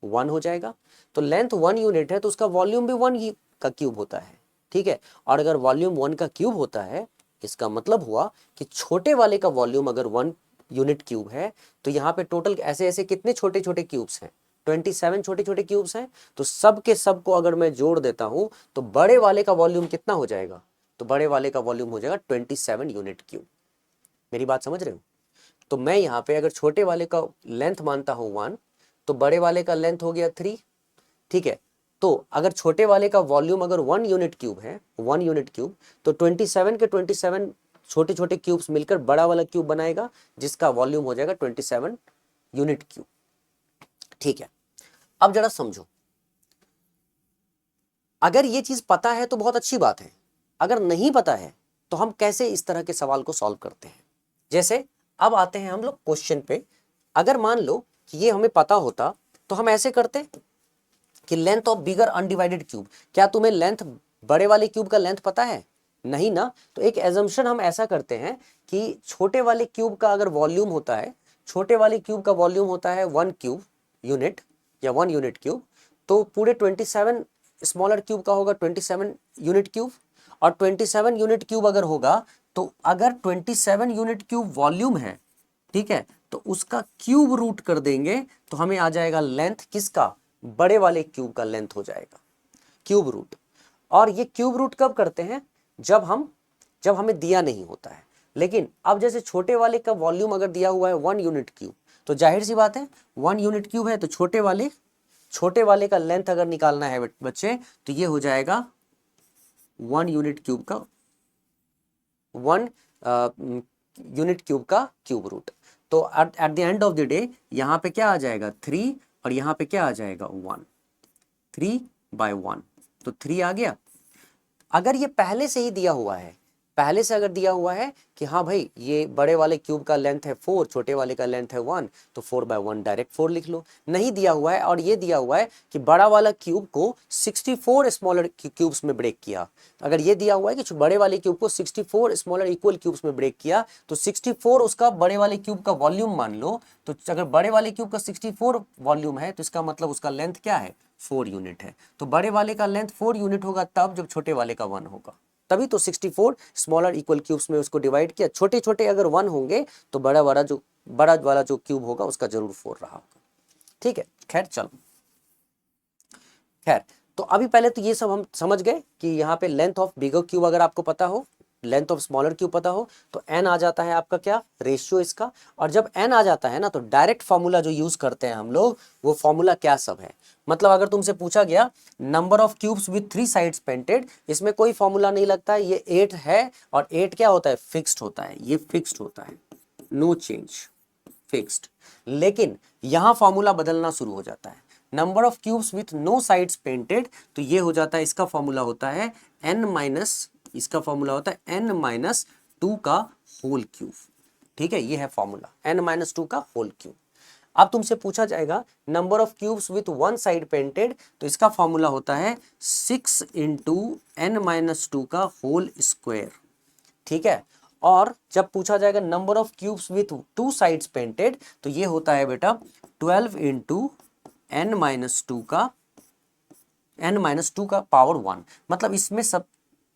1 हो जाएगा। तो लेंथ 1 यूनिट है तो उसका वॉल्यूम भी 1 का क्यूब होता है। ठीक है, और अगर वॉल्यूम 1 का क्यूब होता है, इसका मतलब हुआ कि छोटे वाले का वॉल्यूम अगर 1 यूनिट क्यूब है, तो यहाँ पे टोटल ऐसे ऐसे कितने छोटे छोटे क्यूब्स हैं? 27 छोटे छोटे क्यूब्स हैं। तो सब के सब को अगर मैं जोड़ देता हूं तो बड़े वाले का वॉल्यूम कितना हो जाएगा? तो बड़े वाले का वॉल्यूम हो जाएगा 27 यूनिट क्यूब। मेरी बात समझ रहे हो? तो मैं यहाँ पे अगर छोटे वाले का लेंथ मानता हूं 1, तो बड़े वाले का लेंथ हो गया 3। ठीक है, तो अगर छोटे वाले का वॉल्यूम अगर 1 यूनिट क्यूब है, 1 यूनिट क्यूब, तो 27 के 27 छोटे छोटे क्यूब्स मिलकर बड़ा वाला क्यूब बनाएगा जिसका वॉल्यूम हो जाएगा 27 यूनिट क्यूब। ठीक है, अब जरा समझो, अगर ये चीज पता है तो बहुत अच्छी बात है, अगर नहीं पता है तो हम कैसे इस तरह के सवाल को सॉल्व करते हैं? जैसे अब आते हैं हम लोग क्वेश्चन पे। अगर मान लो कि ये हमें पता होता तो हम ऐसे करते कि length of bigger undivided cube. क्या तुम्हें लेंथ बड़े वाले क्यूब का लेंथ पता है? नहीं ना। तो एक एजम्पशन हम ऐसा करते हैं कि छोटे वाले क्यूब का अगर वॉल्यूम होता है, छोटे वाले क्यूब का वॉल्यूम होता है 1 क्यूब यूनिट या 1 यूनिट क्यूब, तो पूरे 27 स्मॉलर क्यूब का होगा 27 यूनिट क्यूब, और 27 यूनिट क्यूब अगर होगा, तो अगर 27 यूनिट क्यूब वॉल्यूम है, ठीक है, तो उसका क्यूब रूट कर देंगे तो हमें आ जाएगा लेंथ किसका? बड़े वाले क्यूब का लेंथ हो जाएगा, क्यूब रूट। और ये क्यूब रूट कब करते हैं? जब हमें दिया नहीं होता है। लेकिन अब जैसे छोटे वाले का वॉल्यूम अगर दिया हुआ है 1 यूनिट क्यूब, तो जाहिर सी बात है 1 यूनिट क्यूब है तो छोटे वाले का लेंथ अगर निकालना है बच्चे, तो ये हो जाएगा 1 यूनिट क्यूब का 1 यूनिट क्यूब का क्यूब रूट। तो at the end of the day यहाँ पे क्या आ जाएगा? 3, और यहाँ पे क्या आ जाएगा? 1, 3/1, तो 3 आ गया। अगर ये पहले से ही दिया हुआ है, पहले से अगर दिया हुआ है कि हाँ भाई ये बड़े वाले क्यूब का लेंथ है 4, छोटे वाले का लेंथ है 1, तो 4/1 डायरेक्ट 4 लिख लो। नहीं दिया हुआ है और ये दिया हुआ है कि बड़ा वाला क्यूब को 64 स्मॉलर क्यूब्स में ब्रेक किया, अगर ये दिया हुआ है कि बड़े वाले क्यूब को 64 स्मॉलर इक्वल क्यूब्स में ब्रेक किया, तो 64 उसका बड़े वाले क्यूब का वॉल्यूम मान लो। तो अगर बड़े वाले क्यूब का 64 वॉल्यूम है तो इसका मतलब उसका लेंथ क्या है, 4 यूनिट है। तो बड़े वाले का लेंथ 4 यूनिट होगा तब जब छोटे वाले का 1 होगा, तभी तो 64 स्मॉलर इक्वल क्यूब्स में उसको डिवाइड किया। छोटे छोटे अगर 1 होंगे तो बड़ा वाला जो क्यूब होगा उसका जरूर 4 रहा होगा। ठीक है, खैर चलो, खैर तो अभी पहले तो ये सब हम समझ गए कि यहाँ पे लेंथ ऑफ बिगर क्यूब अगर आपको पता हो, लेंथ ऑफ स्मॉलर क्यूब पता हो, तो n आ जाता है आपका क्या, रेशियो इसका। और जब n आ जाता है ना तो डायरेक्ट फॉर्मूला जो यूज करते हैं हम लोग, वो फॉर्मूला क्या सब है। मतलब अगर तुमसे पूछा गया number of cubes with 3 sides painted, इसमें कोई फॉर्मूला नहीं लगता है, ये 8 है और 8 क्या होता है, फिक्स्ड होता है, ये फिक्स्ड होता है, नो चेंज, फिक्स्ड। लेकिन यहां फॉर्मूला बदलना शुरू हो जाता है, number of cubes with no sides painted, तो ये हो जाता है, इसका फॉर्मूला होता है n माइनस, इसका फॉर्मूला होता है n-2 का होल क्यूब। ठीक है, ये है फॉर्मूला n-2 का होल क्यूब। अब तुमसे पूछा जाएगा number of cubes with 1 side painted, तो इसका फॉर्मूला होता है 6 इंटू n-2 का होल स्क्वायर। ठीक है, और जब पूछा जाएगा number of cubes with 2 sides painted, तो ये होता है बेटा 12 इंटू n-2 का n-2 का पावर 1। मतलब इसमें सब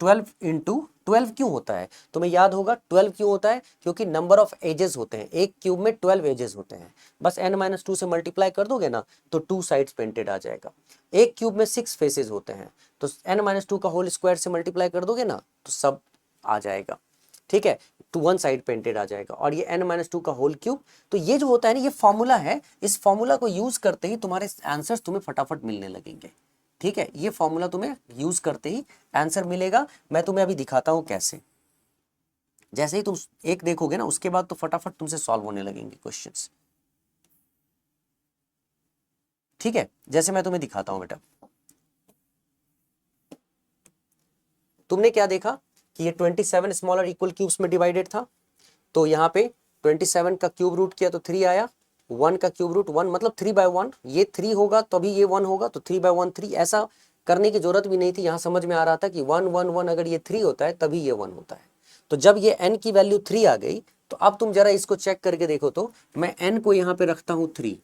12 इंटू 12 क्यों होता है, तुम्हें याद होगा 12 क्यों होता है, क्योंकि नंबर ऑफ एजेस होते हैं, एक क्यूब में 12 एजेस होते हैं। बस n-2 से मल्टीप्लाई कर दोगे ना तो 2 साइड्स पेंटेड आ जाएगा। एक क्यूब में 6 फेसेस होते हैं, तो n-2 का होल स्क्वायर से मल्टीप्लाई कर दोगे ना तो सब आ जाएगा। ठीक है, टू 1 साइड पेंटेड आ जाएगा, और ये n-2 का होल क्यूब। तो ये जो होता है ना, ये फॉर्मूला है, इस फॉर्मूला को यूज करते ही तुम्हारे आंसर्स तुम्हें फटाफट मिलने लगेंगे। ठीक है, ये फॉर्मूला तुम्हें यूज करते ही आंसर मिलेगा। मैं तुम्हें अभी दिखाता हूं कैसे। जैसे ही तुम एक देखोगे ना, उसके बाद तो फटाफट तुमसे सॉल्व होने लगेंगे क्वेश्चंस। ठीक है, जैसे मैं तुम्हें दिखाता हूं बेटा, तुमने क्या देखा कि ये 27 स्मॉलर इक्वल क्यूब्स में डिवाइडेड था, तो यहाँ पे 27 का क्यूब रूट किया तो 3 आया, 1 का क्यूब रूट 1 मतलब 3/1, ये 3 होगा तभी ये 1 होगा, तो 3/1 3। ऐसा करने की जरूरत भी नहीं थी, यहाँ समझ में आ रहा था कि 1 1 1 अगर ये 3 होता है तभी ये 1 होता है। तो जब ये n की वैल्यू 3 आ गई, तो अब तुम जरा इसको चेक करके देखो, तो मैं n को यहाँ पे रखता हूँ 3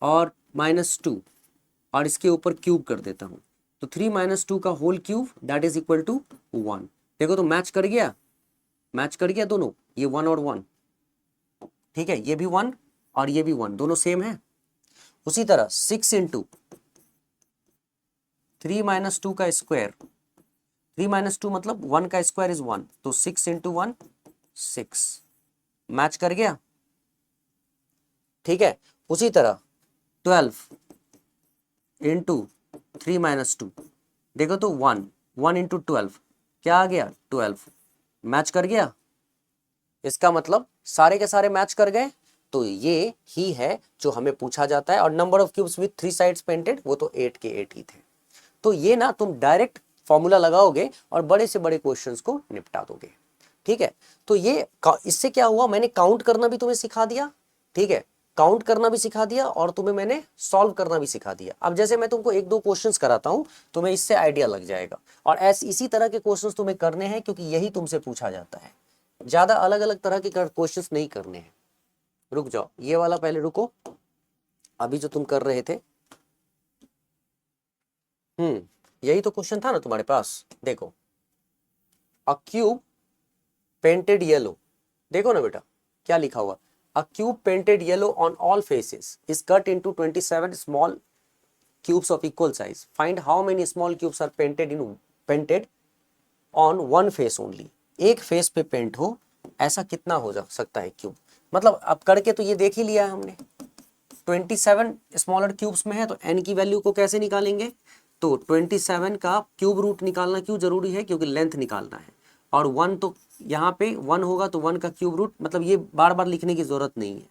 और -2 और इसके ऊपर क्यूब कर देता हूँ, तो 3 - 2 का whole cube that is equal to 1। देखो तो मैच कर गया, मैच कर गया दोनों, ये 1 और 1। ठीक है, ये भी 1 और ये भी 1, दोनों सेम है। उसी तरह 6 इंटू 3 - 2 का स्क्वायर, 3 - 2 मतलब 1 का स्क्वायर इज 1, तो 6 इंटू 1 6, मैच कर गया। ठीक है, उसी तरह 12 इंटू 3 - 2, देखो तो 1 1 इंटू 12 क्या आ गया, 12, मैच कर गया। इसका मतलब सारे के सारे मैच कर गए, तो ये ही है जो हमें पूछा जाता है। और number of cubes with 3 sides painted, वो तो 8 के 8 ही थे। तो ये ना तुम डायरेक्ट फॉर्मूला लगाओगे और बड़े से बड़े क्वेश्चंस को निपटा दोगे। ठीक है, तो ये इससे क्या हुआ, मैंने काउंट करना भी तुम्हें सिखा दिया। ठीक है, काउंट करना भी सिखा दिया और तुम्हें मैंने सॉल्व करना भी सिखा दिया। अब जैसे मैं तुमको 1-2 क्वेश्चंस कराता हूं, तुम्हें इससे आइडिया लग जाएगा। और ऐसे इसी तरह के क्वेश्चंस तुम्हें करने हैं, क्योंकि यही तुमसे पूछा जाता है, ज्यादा अलग अलग तरह के क्वेश्चंस नहीं करने हैं। रुक जाओ, ये वाला पहले रुको, अभी जो तुम कर रहे थे, यही तो क्वेश्चन था ना तुम्हारे पास। देखो, अ क्यूब पेंटेड येलो, देखो ना बेटा क्या लिखा हुआ, a cube painted yellow on all faces is cut into 27 small cubes of equal size, find how many small cubes are painted on one face only. एक फेस पे पेंट हो ऐसा कितना हो जा सकता है क्यूब। मतलब अब करके तो ये देख ही लिया है हमने, 27 स्मॉलर क्यूब्स में है, तो n की वैल्यू को कैसे निकालेंगे, तो 27 का क्यूब रूट निकालना क्यों जरूरी है, क्योंकि लेंथ निकालना है। और 1 तो यहाँ पे 1 होगा तो 1 का क्यूब रूट, मतलब ये बार बार लिखने की जरूरत नहीं है,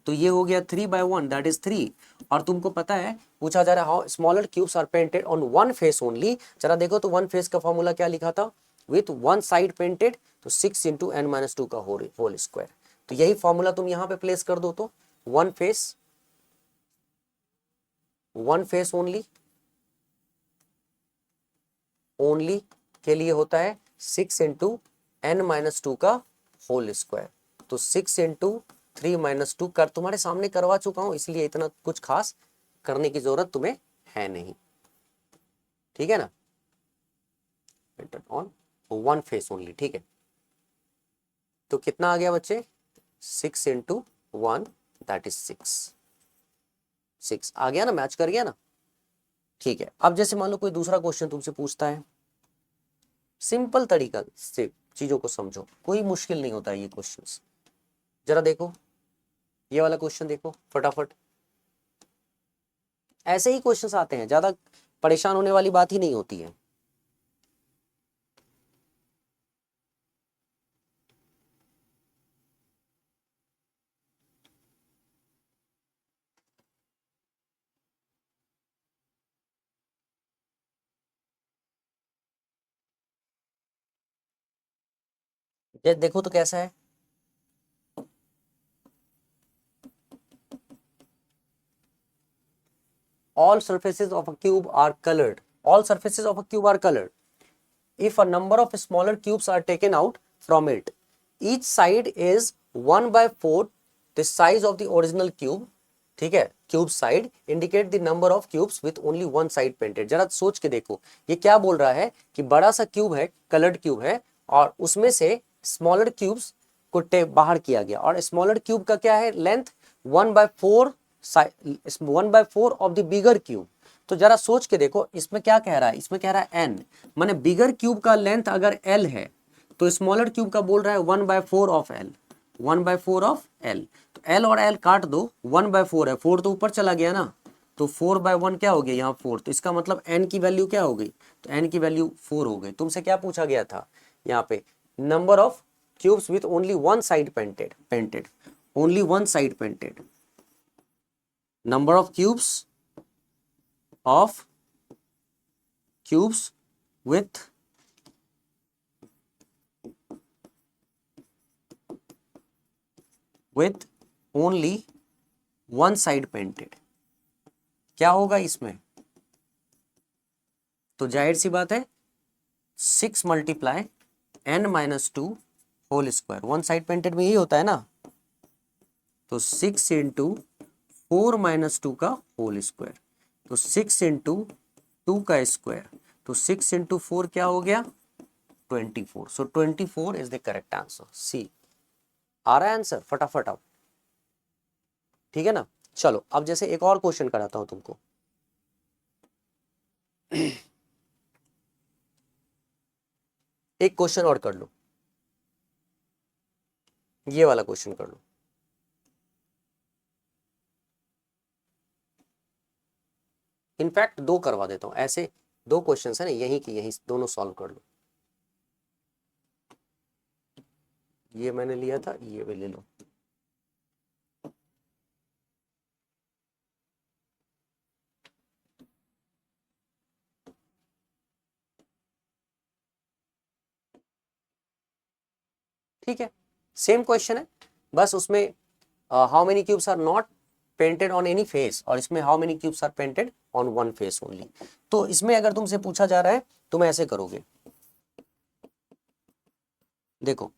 तो ये हो गया 3/1 दैट इज 3। और तुमको पता है पूछा जा रहा है how smaller cubes are painted on one face only. जरा देखो तो वन फेस का फॉर्मूला क्या लिखा था, विथ वन साइड पेंटेड, तो 6 इंटू n-2 का होल स्क्वायर। तो यही फॉर्मूला तुम यहाँ पे प्लेस कर दो तो वन फेस ओनली के लिए होता है 6 इंटू n-2 का होल स्क्वायर। तो 6 इंटू 3-2 कर तुम्हारे सामने करवा चुका हूं, इसलिए इतना कुछ खास करने की जरूरत तुम्हें है नहीं, ठीक है ना। ऑन वन फेस ओनली, ठीक है। तो कितना आ गया बच्चे, 6 इंटू 1 दैट इज 6 आ गया ना, मैच कर गया ना, ठीक है। अब जैसे मान लो कोई दूसरा क्वेश्चन तुमसे पूछता है, सिंपल तरीका से चीजों को समझो, कोई मुश्किल नहीं होता है ये क्वेश्चंस। जरा देखो ये वाला क्वेश्चन देखो फटाफट, ऐसे ही क्वेश्चंस आते हैं, ज्यादा परेशान होने वाली बात ही नहीं होती है। देखो तो कैसा है, all surfaces of a cube are colored, all surfaces of a cube are colored if a number of smaller cubes are taken out from it, each side is 1/4 the size of the original cube, ठीक है। Cube side indicate the number of cubes with only one side painted. जरा सोच के देखो ये क्या बोल रहा है कि बड़ा सा क्यूब है, कलर्ड क्यूब है, और उसमें से स्मॉलर क्यूब्स को बाहर किया गया, और स्मॉलर क्यूब का क्या है length 1/4 of the bigger cube. तो जरा सोच के देखो इसमें क्या कह रहा है, इसमें कह रहा है n, माने बिगर क्यूब का लेंथ अगर l है तो स्मॉलर क्यूब का बोल रहा है 1/4 ऑफ l, 1/4 ऑफ l। तो l और l काट दो, 1/4 है, 4 तो ऊपर चला गया ना, तो 4/1 क्या हो गया यहाँ 4, तो इसका मतलब n की वैल्यू क्या हो गई, तो n की वैल्यू 4 हो गई। तुमसे क्या पूछा गया था यहाँ पे, number of cubes with only one side painted, only one side painted, number of cubes with only one side painted, क्या होगा इसमें, तो जाहिर सी बात है 6 multiply n-2 whole square, one side painted में यही होता है ना, तो 6 इंटू 4-2 का होल स्क्वायर, तो 6 इंटू 2 का स्क्वायर, तो 6 इंटू 4 क्या हो गया 24। सो 24 इज द करेक्ट आंसर, सी। आ रहा है आंसर फटाफट अब, ठीक है ना। चलो अब जैसे एक और क्वेश्चन कराता हूं तुमको, एक क्वेश्चन और कर लो, ये वाला क्वेश्चन कर लो। इनफैक्ट दो करवा देता हूं, ऐसे दो क्वेश्चंस है ना, यही की यही दोनों सॉल्व कर लो। ये मैंने लिया था, ये भी ले लो। ठीक है, सेम क्वेश्चन है, बस उसमें how many cubes are not painted on any face, और इसमें how many cubes are painted on one face only. तो इसमें अगर तुमसे पूछा जा रहा है तुम ऐसे करोगे, देखो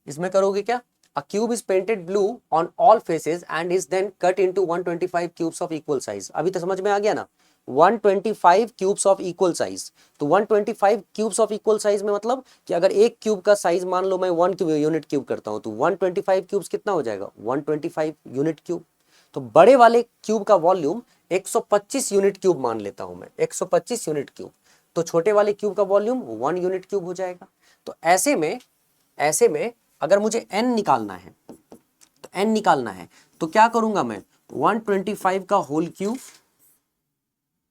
इसमें करोगे क्या, a cube is painted blue on all faces and is then cut into 125 cubes of equal size। अभी तो समझ में आ गया ना, 125 क्यूब्स ऑफ इक्वल साइज। तो 125 क्यूब्स ऑफ इक्वल साइज में मतलब कि अगर एक क्यूब का साइज मान लो मैं 1 यूनिट क्यूब करता हूं, तो 125 क्यूब्स कितना हो जाएगा 125 यूनिट क्यूब। तो बड़े वाले क्यूब का वॉल्यूम 125 यूनिट क्यूब मान लेता हूं मैं, 125 यूनिट क्यूब। तो छोटे वाले क्यूब का वॉल्यूम 1 यूनिट क्यूब हो जाएगा। तो ऐसे में अगर मुझे n निकालना है, तो n निकालना है तो क्या करूंगा मैं, 125 का होल क्यूब,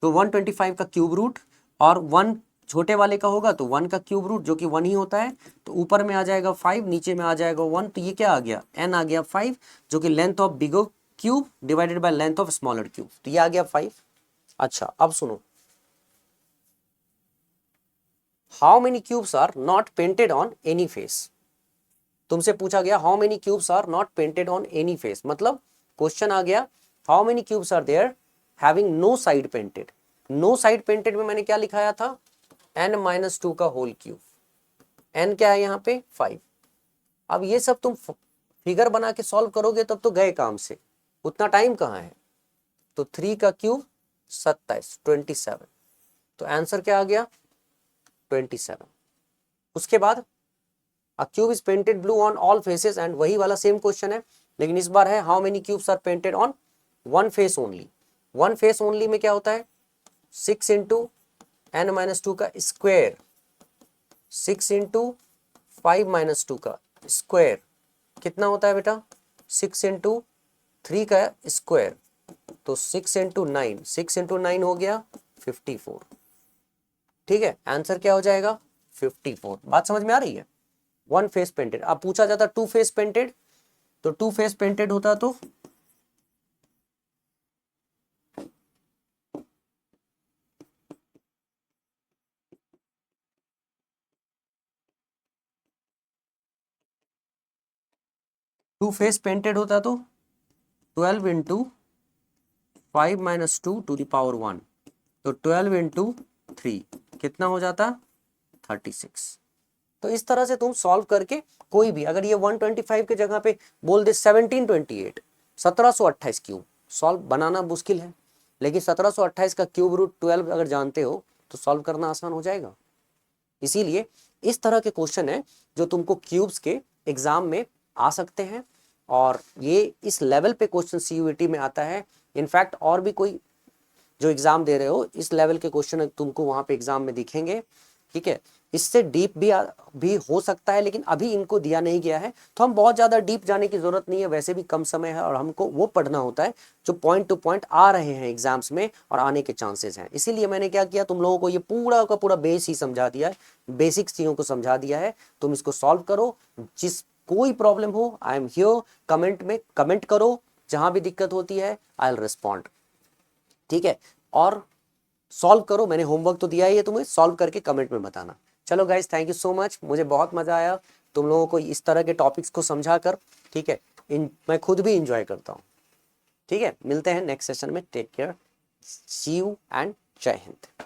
तो 125 का क्यूब रूट और 1 छोटे वाले का होगा तो 1 का क्यूब रूट जो कि 1 ही होता है, तो ऊपर में आ जाएगा 5, नीचे में आ जाएगा 1, तो ये क्या आ गया, n आ गया 5, जो कि length of bigger cube divided by length of smaller cube, तो ये आ गया 5। अच्छा अब सुनो, how many cubes are not painted on any face. तुमसे पूछा गया how many cubes are not painted on any face, मतलब क्वेश्चन आ गया how many cubes are there having no side painted. No side painted में मैंने क्या लिखाया था, n-2 का होल क्यूब, n क्या है यहाँ पे 5। अब ये सब तुम फिगर बना के सॉल्व करोगे तब तो गए काम से, उतना टाइम कहाँ है। तो 3 का क्यूब 27, 27, तो आंसर क्या आ गया 27। उसके बाद a cube is painted blue on all faces, and वही वाला सेम क्वेश्चन है, लेकिन इस बार है how many cubes are painted on one face only. One face only में क्या होता है 6 इंटू n-2 का स्क्वायर, 6 इंटू 5-2 का स्क्वायर कितना होता है बेटा 6 इंटू 3 का स्क्वायर, तो 6 इंटू 9, 6 इंटू 9 हो गया 54। ठीक है, आंसर क्या हो जाएगा 54। बात समझ में आ रही है। One face painted. अब पूछा जाता टू फेस पेंटेड, तो टू फेस पेंटेड होता तो टू फेस पेंटेड होता तो 12 इंटू 5-2 टू द पावर 1, तो 12 इंटू 3 कितना हो जाता 36। तो इस तरह से तुम सॉल्व करके कोई भी, अगर ये 125 के जगह पे बोल दे 1728, 1728 क्यूब, सॉल्व बनाना मुश्किल है, लेकिन 1728 का क्यूब रूट 12 अगर जानते हो तो सॉल्व करना आसान हो जाएगा। इसीलिए इस तरह के क्वेश्चन है जो तुमको क्यूब्स के एग्जाम में आ सकते हैं, और ये इस लेवल पे क्वेश्चन सीयूईटी में आता है। इनफैक्ट और भी कोई जो एग्जाम दे रहे हो इस लेवल के क्वेश्चन तुमको वहां पे एग्जाम में दिखेंगे। ठीक है, इससे डीप भी हो सकता है, लेकिन अभी इनको दिया नहीं गया है, तो हम बहुत ज्यादा डीप जाने की जरूरत नहीं है, वैसे भी कम समय है और हमको वो पढ़ना होता है जो पॉइंट टू पॉइंट आ रहे हैं एग्जाम्स में और आने के चांसेस हैं। इसीलिए मैंने क्या किया, तुम लोगों को ये पूरा का पूरा बेस ही समझा दिया है, बेसिक चीजों को समझा दिया है। तुम इसको सॉल्व करो, जिस कोई प्रॉब्लम हो आई एम हियर, कमेंट में कमेंट करो, जहां भी दिक्कत होती है आई विल रिस्पॉन्ड। ठीक है, और सॉल्व करो, मैंने होमवर्क तो दिया ही है तुम्हें, सॉल्व करके कमेंट में बताना। चलो guys, thank you so much, मुझे बहुत मजा आया तुम लोगों को इस तरह के टॉपिक्स को समझा कर। ठीक है, मैं खुद भी इंजॉय करता हूँ। ठीक है, मिलते हैं नेक्स्ट सेशन में, take care, see you and जय हिंद।